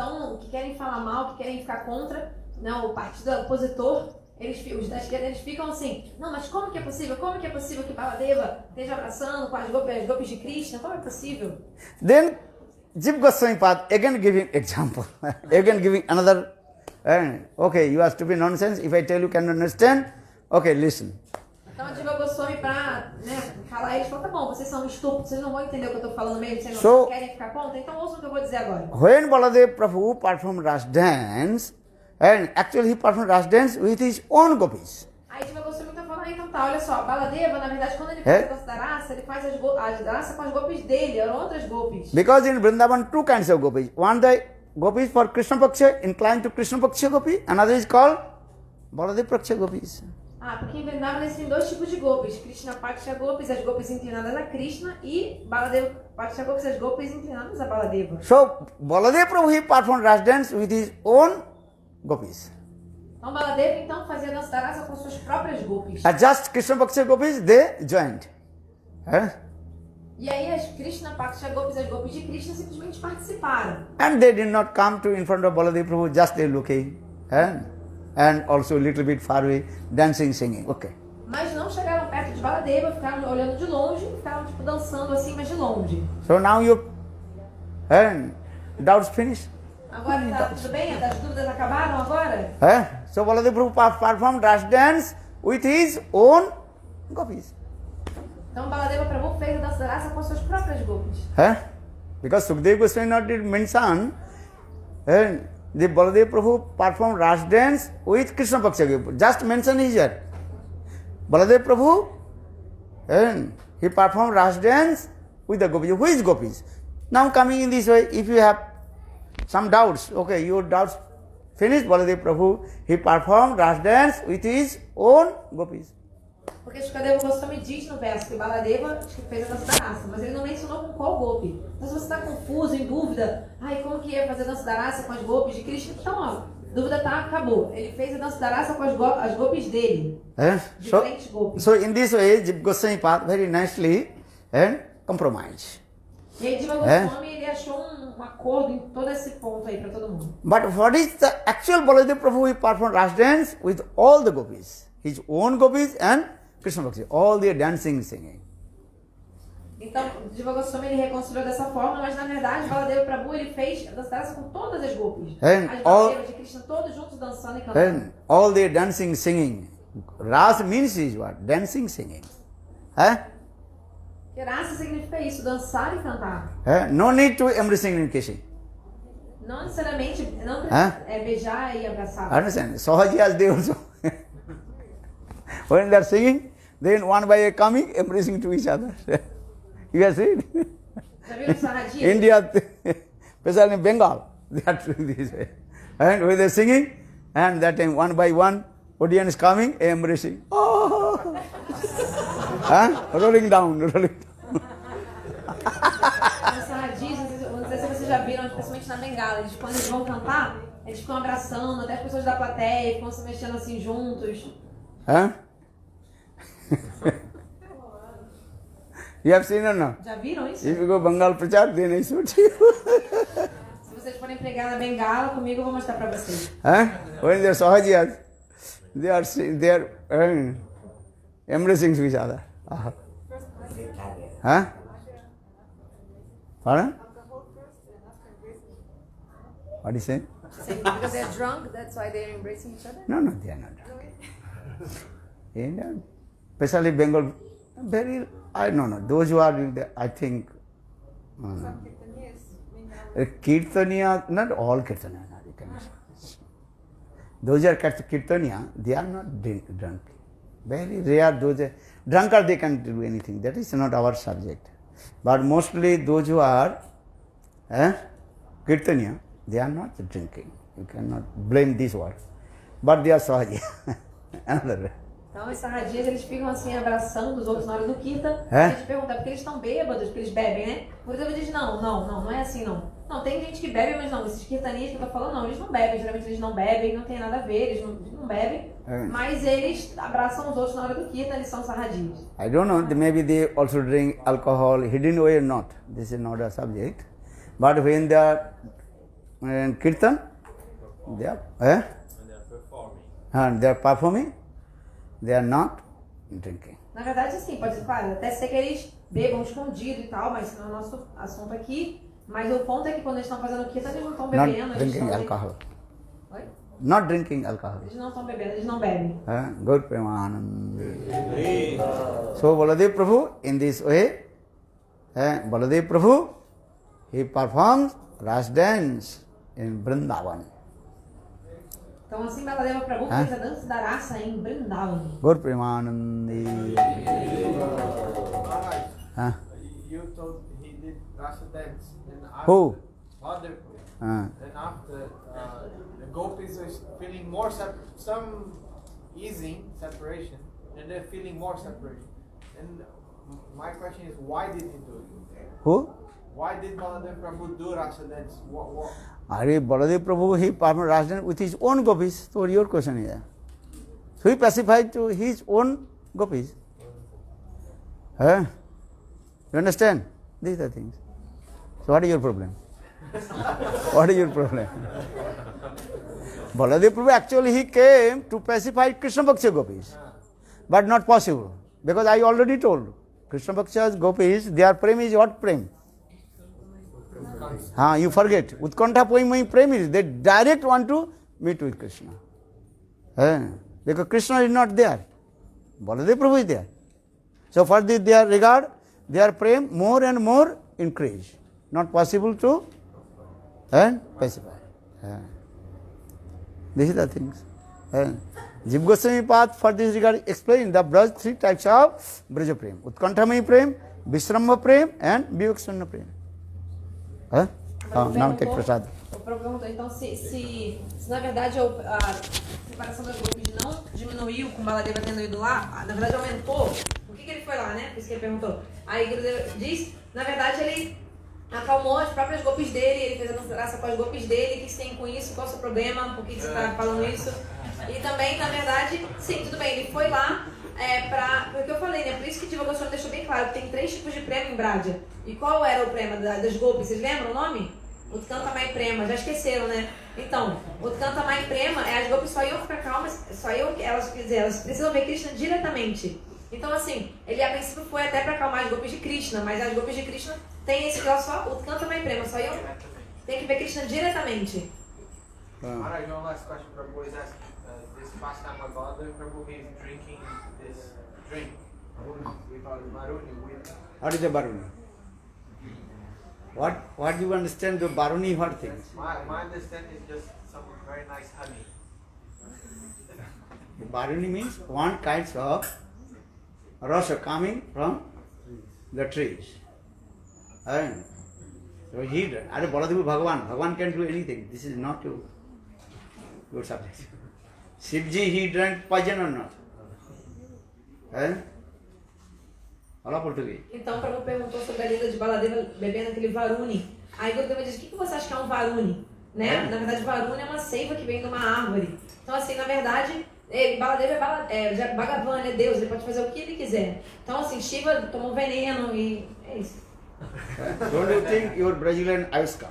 querem falar mal, que querem ficar contra, o partido opositor, os da esquerda, eles ficam assim, não, mas como que é possível que Baladeva esteja abraçando com as gopis de Krishna? Como é possível? Then Jiva Goswami Pad again giving example, again giving another, okay, you are stupid nonsense, if I tell you can understand, okay, listen. Então a Jiva Goswami, para falar, eles falam, tá bom, vocês são estúpidos, vocês não vão entender o que eu estou falando mesmo, vocês não querem ficar contra, então ouçam o que eu vou dizer agora. When Baladev Prabhu performed Ras dance, and actually he performed Ras dance with his own gopis. Aí Jiva Goswami está falando, então tá, olha só, Baladeva, na verdade, quando ele faz a dança da raça, ele faz as danças com as gopis dele, eram outras gopis. Because in Vrindavan, two kinds of gopis. One, the gopis for Krishna Paksha, inclined to Krishna Paksha gopi, another is called Baladev Paksha gopis. Porque em Vrindavan eles têm dois tipos de gopis, Krishna Paksha gopis, as gopis inclinadas a Krishna, e Baladeva Paksha gopis, as gopis inclinadas a Baladeva. So, Baladev Prabhu, he performed Ras dance with his own gopis. Então Baladeva então fazia a dança da raça com suas próprias gopis. Just Krishna Paksha gopis, they joined. E aí as Krishna Paksha gopis, as gopis de Krishna simplesmente participaram. And they did not come to in front of Baladev Prabhu, just they looking. And also a little bit far away, dancing, singing. Okay. Mas não chegaram perto de Baladeva, ficaram olhando de longe, ficaram dançando assim, mas de longe. So now your doubts finished. Agora tá tudo bem? As dúvidas acabaram agora? So Baladev Prabhu performed Ras dance with his own gopis. Então Baladeva Prabhu fez a dança da raça com suas próprias gopis. Because Sukadeva Goswami not did mention, the Baladev Prabhu performed Ras dance with Krishna Paksha gopi. Just mention here. Baladev Prabhu, he performed Ras dance with the gopis. Who is gopis? Now coming in this way, if you have some doubts, okay, your doubts finished. Baladev Prabhu, he performed Ras dance with his own gopis. Porque Shukadeva Goswami diz no verso que Baladeva fez a dança da raça, mas ele não mencionou com qual gopi. Então se você está confuso, em dúvida, como que ia fazer a dança da raça com as gopis de Krishna? Então, dúvida acabou. Ele fez a dança da raça com as gopis dele. Diferentes gopis. So in this way, Jiva Goswami Pad very nicely compromise. E aí Jiva Goswami ele achou um acordo em todo esse ponto aí para todo mundo. But what is the actual Baladev Prabhu? He performed Ras dance with all the gopis, his own gopis and Krishna Bhakti, all the dancing, singing. Então, Jiva Goswami ele reconciliou dessa forma, mas na verdade Baladeva Prabhu ele fez a dança com todas as gopis. As Baladevas de Krishna todos juntos dançando e cantando. And all the dancing, singing. Ras means is what? Dancing, singing. Que rasa significa isso, dançar e cantar. No need to embracing and kissing. Não necessariamente, não Hã? é beijar e abraçar. Understand? Sahajiyas, they also. When they are singing, then one by a coming, embracing to each other. You have seen? Já viram sarradinha? India, especially in Bengal, they are doing this way. And when they are singing, and that time one by one, audience coming, embracing. Oh! Huh? Rolling down, rolling down. As sarradinhas, não sei se vocês já viram, principalmente na Bengala, eles, quando eles vão cantar, eles ficam abraçando, até as pessoas da plateia, ficam se mexendo assim juntos. Huh? You have seen or no? Já viram isso? If you go Bengal Prachar, then I show to you. Se vocês forem pregar na Bengala, comigo eu vou mostrar pra vocês. Huh? When they are Sahajiyas, they are embracing each other. Huh? Pardon? What do you say? Because they're drunk, that's why they're embracing each other? No, they are not drunk. India, especially Bengal, very, I don't know, those who are doing that, I think, Some Kirtanias, Kirtaniya, not all Kirtaniya. Those who are Kirtaniya, they are not drunk. Very rare, those drunkard, they can do anything. That is not our subject. But mostly those who are Kirtaniya, they are not drinking. You cannot blame this word. But they are Sahaji. Another way. Então, as sarradinhas, eles ficam assim, abraçando os outros na hora do Kirtan. É? A gente pergunta, porque eles estão bêbados, porque eles bebem, né? Por exemplo, diz, não é assim, não. Não, tem gente que bebe, mas não, esses kirtanistas que eu tô falando, não, eles não bebem, geralmente eles não bebem, não tem nada a ver, eles não bebem. É. Mas eles abraçam os outros na hora do Kirtan, eles são sarradinhos. I don't know, maybe they also drink alcohol, hidden way or not. This is not a subject. But when they are in Kirtan, they are, When they are performing. and they are performing, they are not drinking. Na verdade, assim, pode ser, claro, até ser que eles bebam escondido e tal, mas não é o nosso assunto aqui. Mas o ponto é que quando eles estão fazendo o Kirtan, eles não estão Not bebendo. Eles drinking estão... alcohol. Oi? Not drinking alcohol. Eles não estão bebendo, eles não bebem. Gaur Premanand. So Baladev Prabhu, in this way, Baladev Prabhu, he performs Ras dance in Vrindavan. Então, assim, Baladeva Prabhu fez a dança da raça em Vrindavan. Gaur Premanand. Maharaj, you told he did Rasa dance. Then after, Who? Baladev. Ah. Then after, the gopis are feeling more some easing separation, and they're feeling more separation. And my question is, why did he do it? Who? Why did Baladev Prabhu do Rasa dance? What? Are Baladev Prabhu, he performed Ras dance with his own gopis. So your question is there. So he pacified to his own gopis. You understand? These are things. So what is your problem? What is your problem? Baladev Prabhu actually he came to pacify Krishna Bhaksha gopis. But not possible. Because I already told. Krishna Bhaksha's gopis, their prem is what prem? You forget. Utkantha Poimai prem is, they direct want to meet with Krishna. Because Krishna is not there. Baladev Prabhu is there. So for this their regard, their prem more and more increase. Not possible to pacify. This is the things. Jiva Goswami path for this regard explained the Braj, three types of Braja prem. Utkanthamai prem, Vishramba prem and Vivekshunna prem. Now take prasad. O Prabhu perguntou, então, se na verdade a separação das grupos não diminuiu com Baladeva tendo ido lá, na verdade aumentou, por que ele foi lá, né? Por isso que ele perguntou. Aí Gurudeva diz, na verdade ele acalmou as próprias golpes dele, ele fez a dança com as golpes dele, o que você tem com isso, qual é o seu problema, por que você está falando isso? E também, na verdade, sim, tudo bem, ele foi lá porque eu falei, né? Por isso que Jiva Goswami deixou bem claro que tem 3 tipos de prema em Braja. E qual era o prema das golpes? Vocês lembram o nome? Utkantamai Prema, já esqueceram, né? Então, Utkantamai Prema, as golpes só iam ficar calmas, elas precisam ver Krishna diretamente. Então, assim, ele a princípio foi até para acalmar as golpes de Krishna, mas as golpes de Krishna tem esse que só Utkantamai Prema, só iam, tem que ver Krishna diretamente. Maharaj, one last question. Prabhu is asking, this past time of Baladev Prabhu is drinking this drink. We call it Maruni with What is the Baruni? What do you understand the Baruni what things? My understanding is just some very nice honey. Baruni means one kinds of rasa coming from the trees. And so he, Are Baladev Bhagavan can do anything. This is not your subject. Shivji, he drank poison or not? Fala português. Então, Prabhu perguntou sobre a lenda de Baladeva bebendo aquele Varuni. Aí Gurudeva disse, o que você acha que é um Varuni? Né? Na verdade, Varuni é uma seiva que vem de uma árvore. Então, assim, na verdade, Baladeva é Bhagavan, é Deus, ele pode fazer o que ele quiser. Então, assim, Shiva tomou veneno e é isso. Don't you think your Brazilian Ayushka?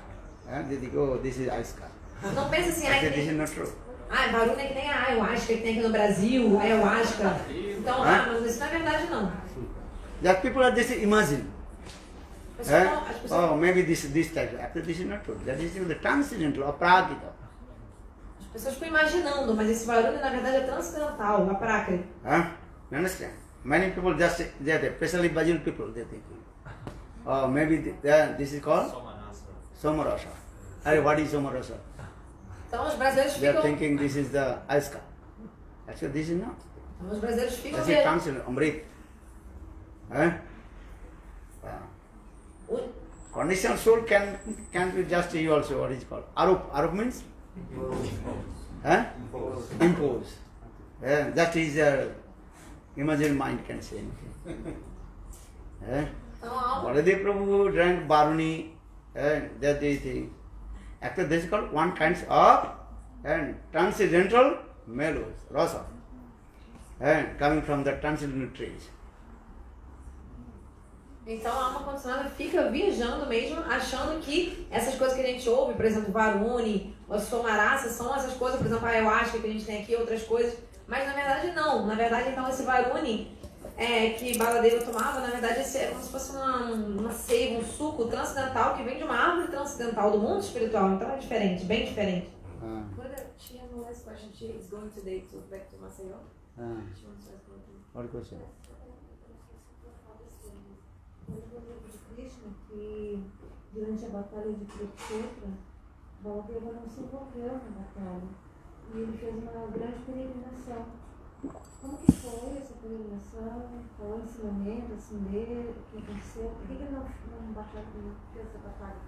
They think, oh, this is Ayushka. Não pensa assim, This is not true. Varuni é que nem a ayahuasca que tem aqui no Brasil, a ayahuasca. Então, mas isso não é verdade, não. That people are just imagine. As pessoas Oh, maybe this type. After this is not true. That is the transcendental, aprakita. As pessoas ficam imaginando, mas esse Varuni na verdade é transcendental, aprákrita. You understand? Many people just especially Brazil people, they think. Oh, maybe this is called Somarasa. What is Somarasa? Então os brasileiros They are ficam. thinking this is the Ayushka. Actually, this is not. Os brasileiros ficam This is transcendental, Amrit. Conditioned soul can be just you also, what is called? Arup means? Impose. That is imagine mind can say anything. Baladev Prabhu drank Baruni, that they think. After this is called one kind of transcendental mellows, rasa, coming from the transcendental trees. Então a alma condicionada fica viajando mesmo, achando que essas coisas que a gente ouve, por exemplo, Varuni, ou Somarasa, são essas coisas, por exemplo, a ayahuasca que a gente tem aqui, outras coisas. Mas na verdade não. Na verdade, então, esse Varuni que Baladeva tomava, na verdade, esse é como se fosse uma seiva, um suco transcendental que vem de uma árvore transcendental do mundo espiritual. Então é diferente, bem diferente. She has one last question. She is going today back to Maceió. She wants to ask one thing. What question? De Krishna, que durante a batalha de Kurukshetra, Baladeva não se envolveu na batalha e ele fez uma grande peregrinação. Como que foi essa peregrinação? Qual é o ensinamento assim, dele? O que aconteceu? Por que ele não fez essa batalha?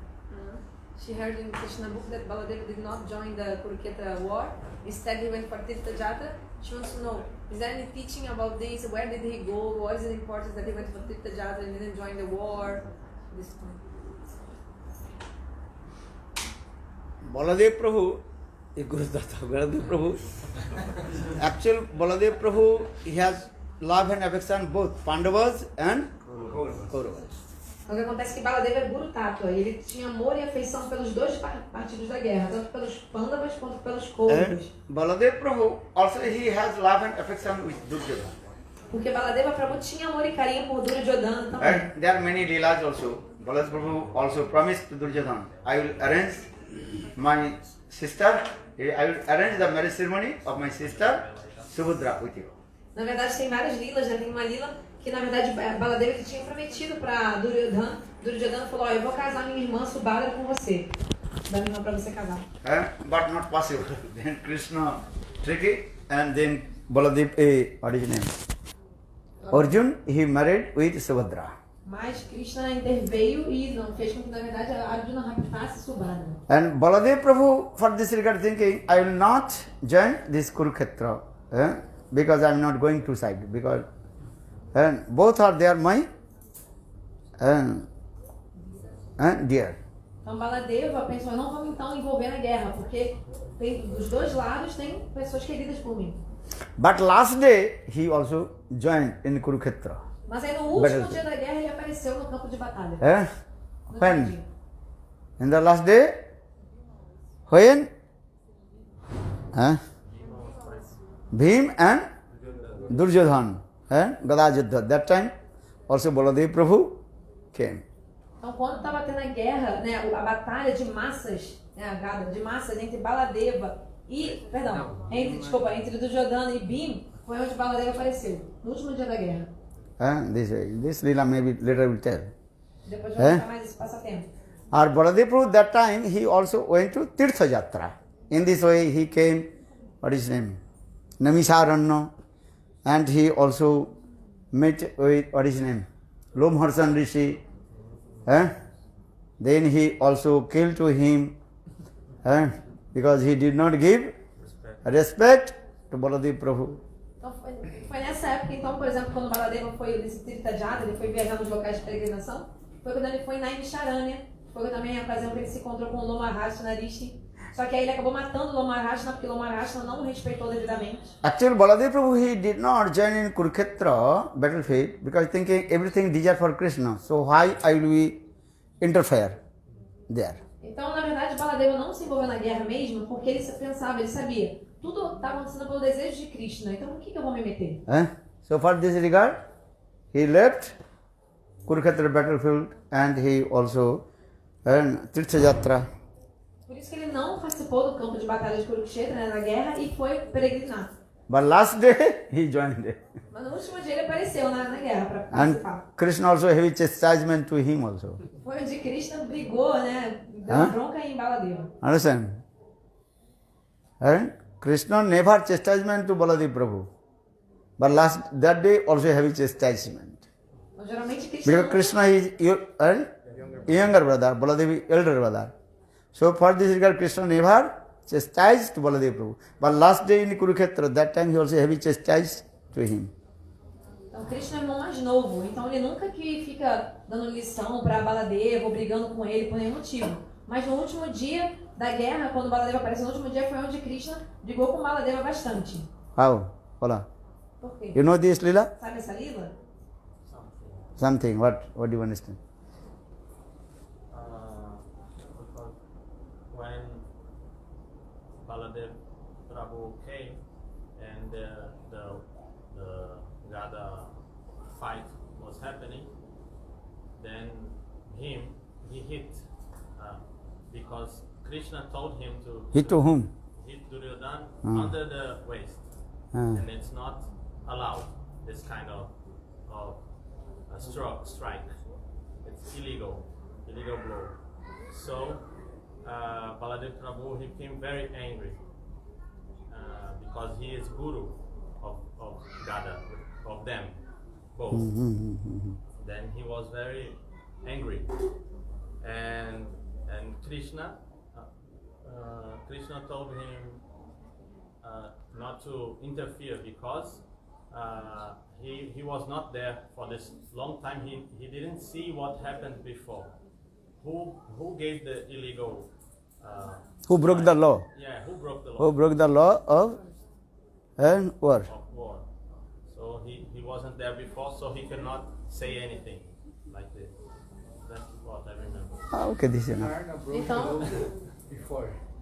She heard in Krishna book that Baladeva did not join the Kurukshetra war. Instead, he went for Tirtha Jatra. She wants to know, is there any teaching about this? Where did he go? What is the importance that he went for Tirtha Jatra and didn't join the war? This point. Baladev Prabhu, Baladev Prabhu, actual Baladev Prabhu, he has love and affection both Pandavas and Kauravas. Então, o que acontece é que Baladeva é Guru Tattva, e ele tinha amor e afeição pelos dois partidos da guerra, tanto pelos Pandavas quanto pelos Kauravas. Baladev Prabhu also he has love and affection with Duryodhana. Porque Baladeva Prabhu tinha amor e carinho por Duryodhana também. And there are many leelas also. Baladev Prabhu also promised to Duryodhana, I will arrange my sister, I will arrange the marriage ceremony of my sister Subhadra with you. Na verdade, tem várias lilas, né? Tem uma lila que, na verdade, Baladeva que tinha prometido para Duryodhana. Duryodhana falou, eu vou casar minha irmã Subhadra com você. Dá minha irmã para você casar. But not possible. Then Krishna tricky and then Baladev, what is his name? Arjun, he married with Subhadra. Mas Krishna interveio e não fez com que, na verdade, Arjuna raptasse Subhadra. And Baladev Prabhu, for this regard, thinking, I will not join this Kurukshetra because I am not going to side. Because both are there my dear. Então Baladeva pensou, não vamos então envolver na guerra, porque dos dois lados tem pessoas queridas por mim. But last day, he also joined in Kurukshetra. Mas aí no último dia da guerra ele apareceu no campo de batalha. No When? jardim. In the last day, when Bhim and Duryodhana Gada Yuddha. That time also Baladev Prabhu came. Então quando estava tendo a guerra, né, a batalha de massas, né, a Gada, de massas entre Baladeva e, entre Duryodhana e Bhim, foi onde Baladeva apareceu, no último dia da guerra. This Lila maybe later will tell. Depois vamos mostrar mais esse passatempo. Or Baladev Prabhu that time he also went to Tirtha Jatra. In this way he came, what is his name? Namisaranya, and he also met with, what is his name? Lomharsan Rishi. Then he also killed to him because he did not give respect to Baladev Prabhu. Então foi nessa época, então, por exemplo, quando Baladeva foi nesse Tirtha Jatra, ele foi viajar nos locais de peregrinação, foi quando ele foi em Naimisharanya, foi também a ocasião que ele se encontrou com o Lomarashna Rishi. Só que aí ele acabou matando o Lomarashna porque o Lomarashna não o respeitou devidamente. Actually, Baladev Prabhu, he did not join in Kurukshetra battlefield because thinking everything deserved for Krishna. So why I will be interfere there? Então, na verdade, Baladeva não se envolveu na guerra mesmo porque ele pensava, ele sabia, tudo está acontecendo pelo desejo de Krishna, então por que eu vou me meter? So for this regard, he left Kurukshetra battlefield and he also Tirtha Jatra. Por isso que ele não participou do campo de batalha de Kurukshetra, né, na guerra, e foi peregrinar. But last day he joined it. Mas no último dia ele apareceu na guerra para And participar. Krishna also heavy chastisement to him also. Foi onde Krishna brigou, né, deu bronca em Baladeva. Understand? And Krishna never chastisement to Baladev Prabhu. But that day also heavy chastisement. Então, geralmente Krishna Because Krishna is younger brother, Baladev is elder brother. So for this regard, Krishna never chastised Baladev Prabhu. But last day in Kurukshetra, that time he also heavy chastised to him. Então Krishna é o irmão mais novo, então ele nunca que fica dando lição para Baladeva ou brigando com ele por nenhum motivo. Mas no último dia da guerra, quando Baladeva apareceu, no último dia foi onde Krishna brigou com Baladeva bastante. How? Hola. Por quê? You know this Lila? Sabe essa lila? Something. What do you understand? When Baladev Prabhu came and the Gada fight was happening, then he hit because Krishna told him to Hit to whom? hit Duryodhana under the waist, and it's not allowed. This kind of a strike. It's illegal blow. So Baladev Prabhu, he became very angry because he is guru of Gada, of them both. Then he was very angry, and Krishna told him not to interfere because he was not there for this long time. He didn't see what happened before. Who gave the illegal? Who broke the law? Yeah, who broke the law? Who broke the law of war? Of war. So he wasn't there before, so he cannot say anything like this. That's what I remember. Okay, this is enough. Então, o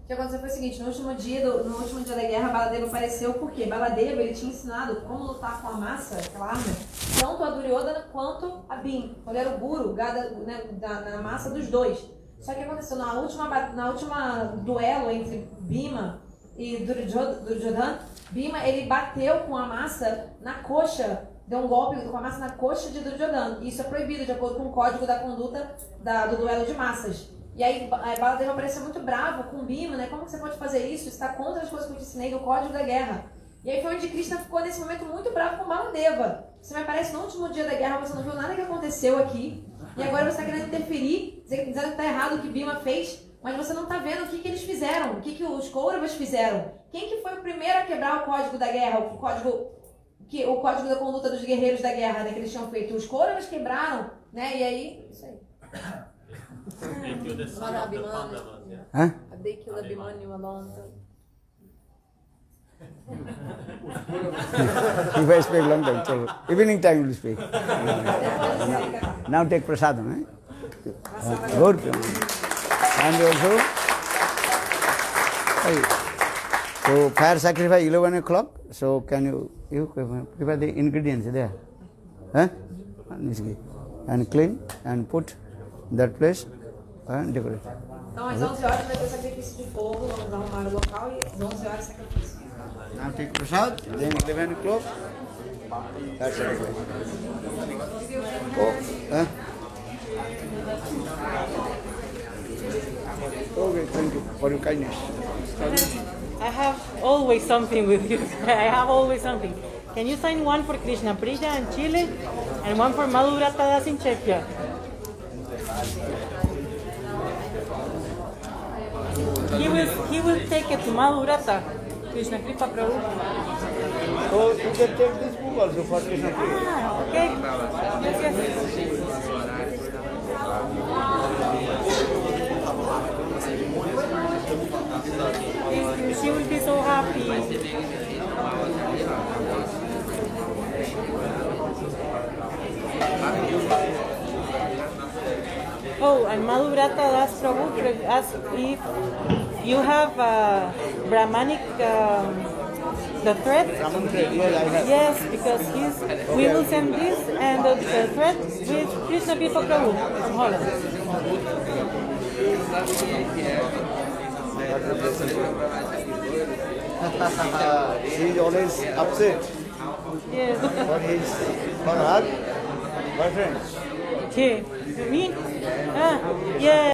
que aconteceu foi o seguinte, no último dia da guerra, Baladeva apareceu porque Baladeva ele tinha ensinado como lutar com a massa, aquela arma, tanto a Duryodhana quanto a Bhima. Ele era o guru, na massa dos dois. Só que aconteceu na última duelo entre Bhima e Duryodhana, Bhima ele bateu com a massa na coxa, deu um golpe com a massa na coxa de Duryodhana. E isso é proibido de acordo com o código da conduta do duelo de massas. E aí Baladeva apareceu muito bravo com Bhima, né? Como que você pode fazer isso? Isso está contra as coisas que eu te ensinei no código da guerra. E aí foi onde Krishna ficou nesse momento muito bravo com Baladeva. Você me aparece no último dia da guerra, você não viu nada que aconteceu aqui. E agora você está querendo interferir, dizendo que está errado o que Bhima fez, mas você não está vendo o que eles fizeram, o que os Kauravas fizeram. Quem que foi o primeiro a quebrar o código da guerra, o código da conduta dos guerreiros da guerra, né, que eles tinham feito? Os Kauravas quebraram, né? E aí, isso aí. They killed the son of the Pandavas. Yeah. Huh? They killed Abhimanyu alone. If I speak long time, so evening time will speak. Now take prasadam. Good. And also, so fire sacrifice 11 o'clock. So can you prepare the ingredients there? And clean and put that place and decorate. Então às 11 horas vai ter sacrifício de fogo, vamos arrumar o local e às 11 horas sacrifício. Now take prasad, then 11 o'clock. That's it. Oh, Okay, thank you for your kindness. I have always something with you. I have always something. Can you sign one for Krishna Priya in Chile and one for Madhurata Das in Czechia? He will take it to Madhurata. Krishna Kripa Prabhu. So you can take this book also for Krishna Priya. Ah, okay. Yes, yes. She will be so happy. Oh, and Madhurata Das Prabhu asked if you have Brahmanic the thread. Brahman thread, yes, I have. Yes, because we will send this and the thread with Krishna Pipa Prabhu from Holland. He is always upset Yes. for her boyfriend. Okay. Me? Ah, yeah.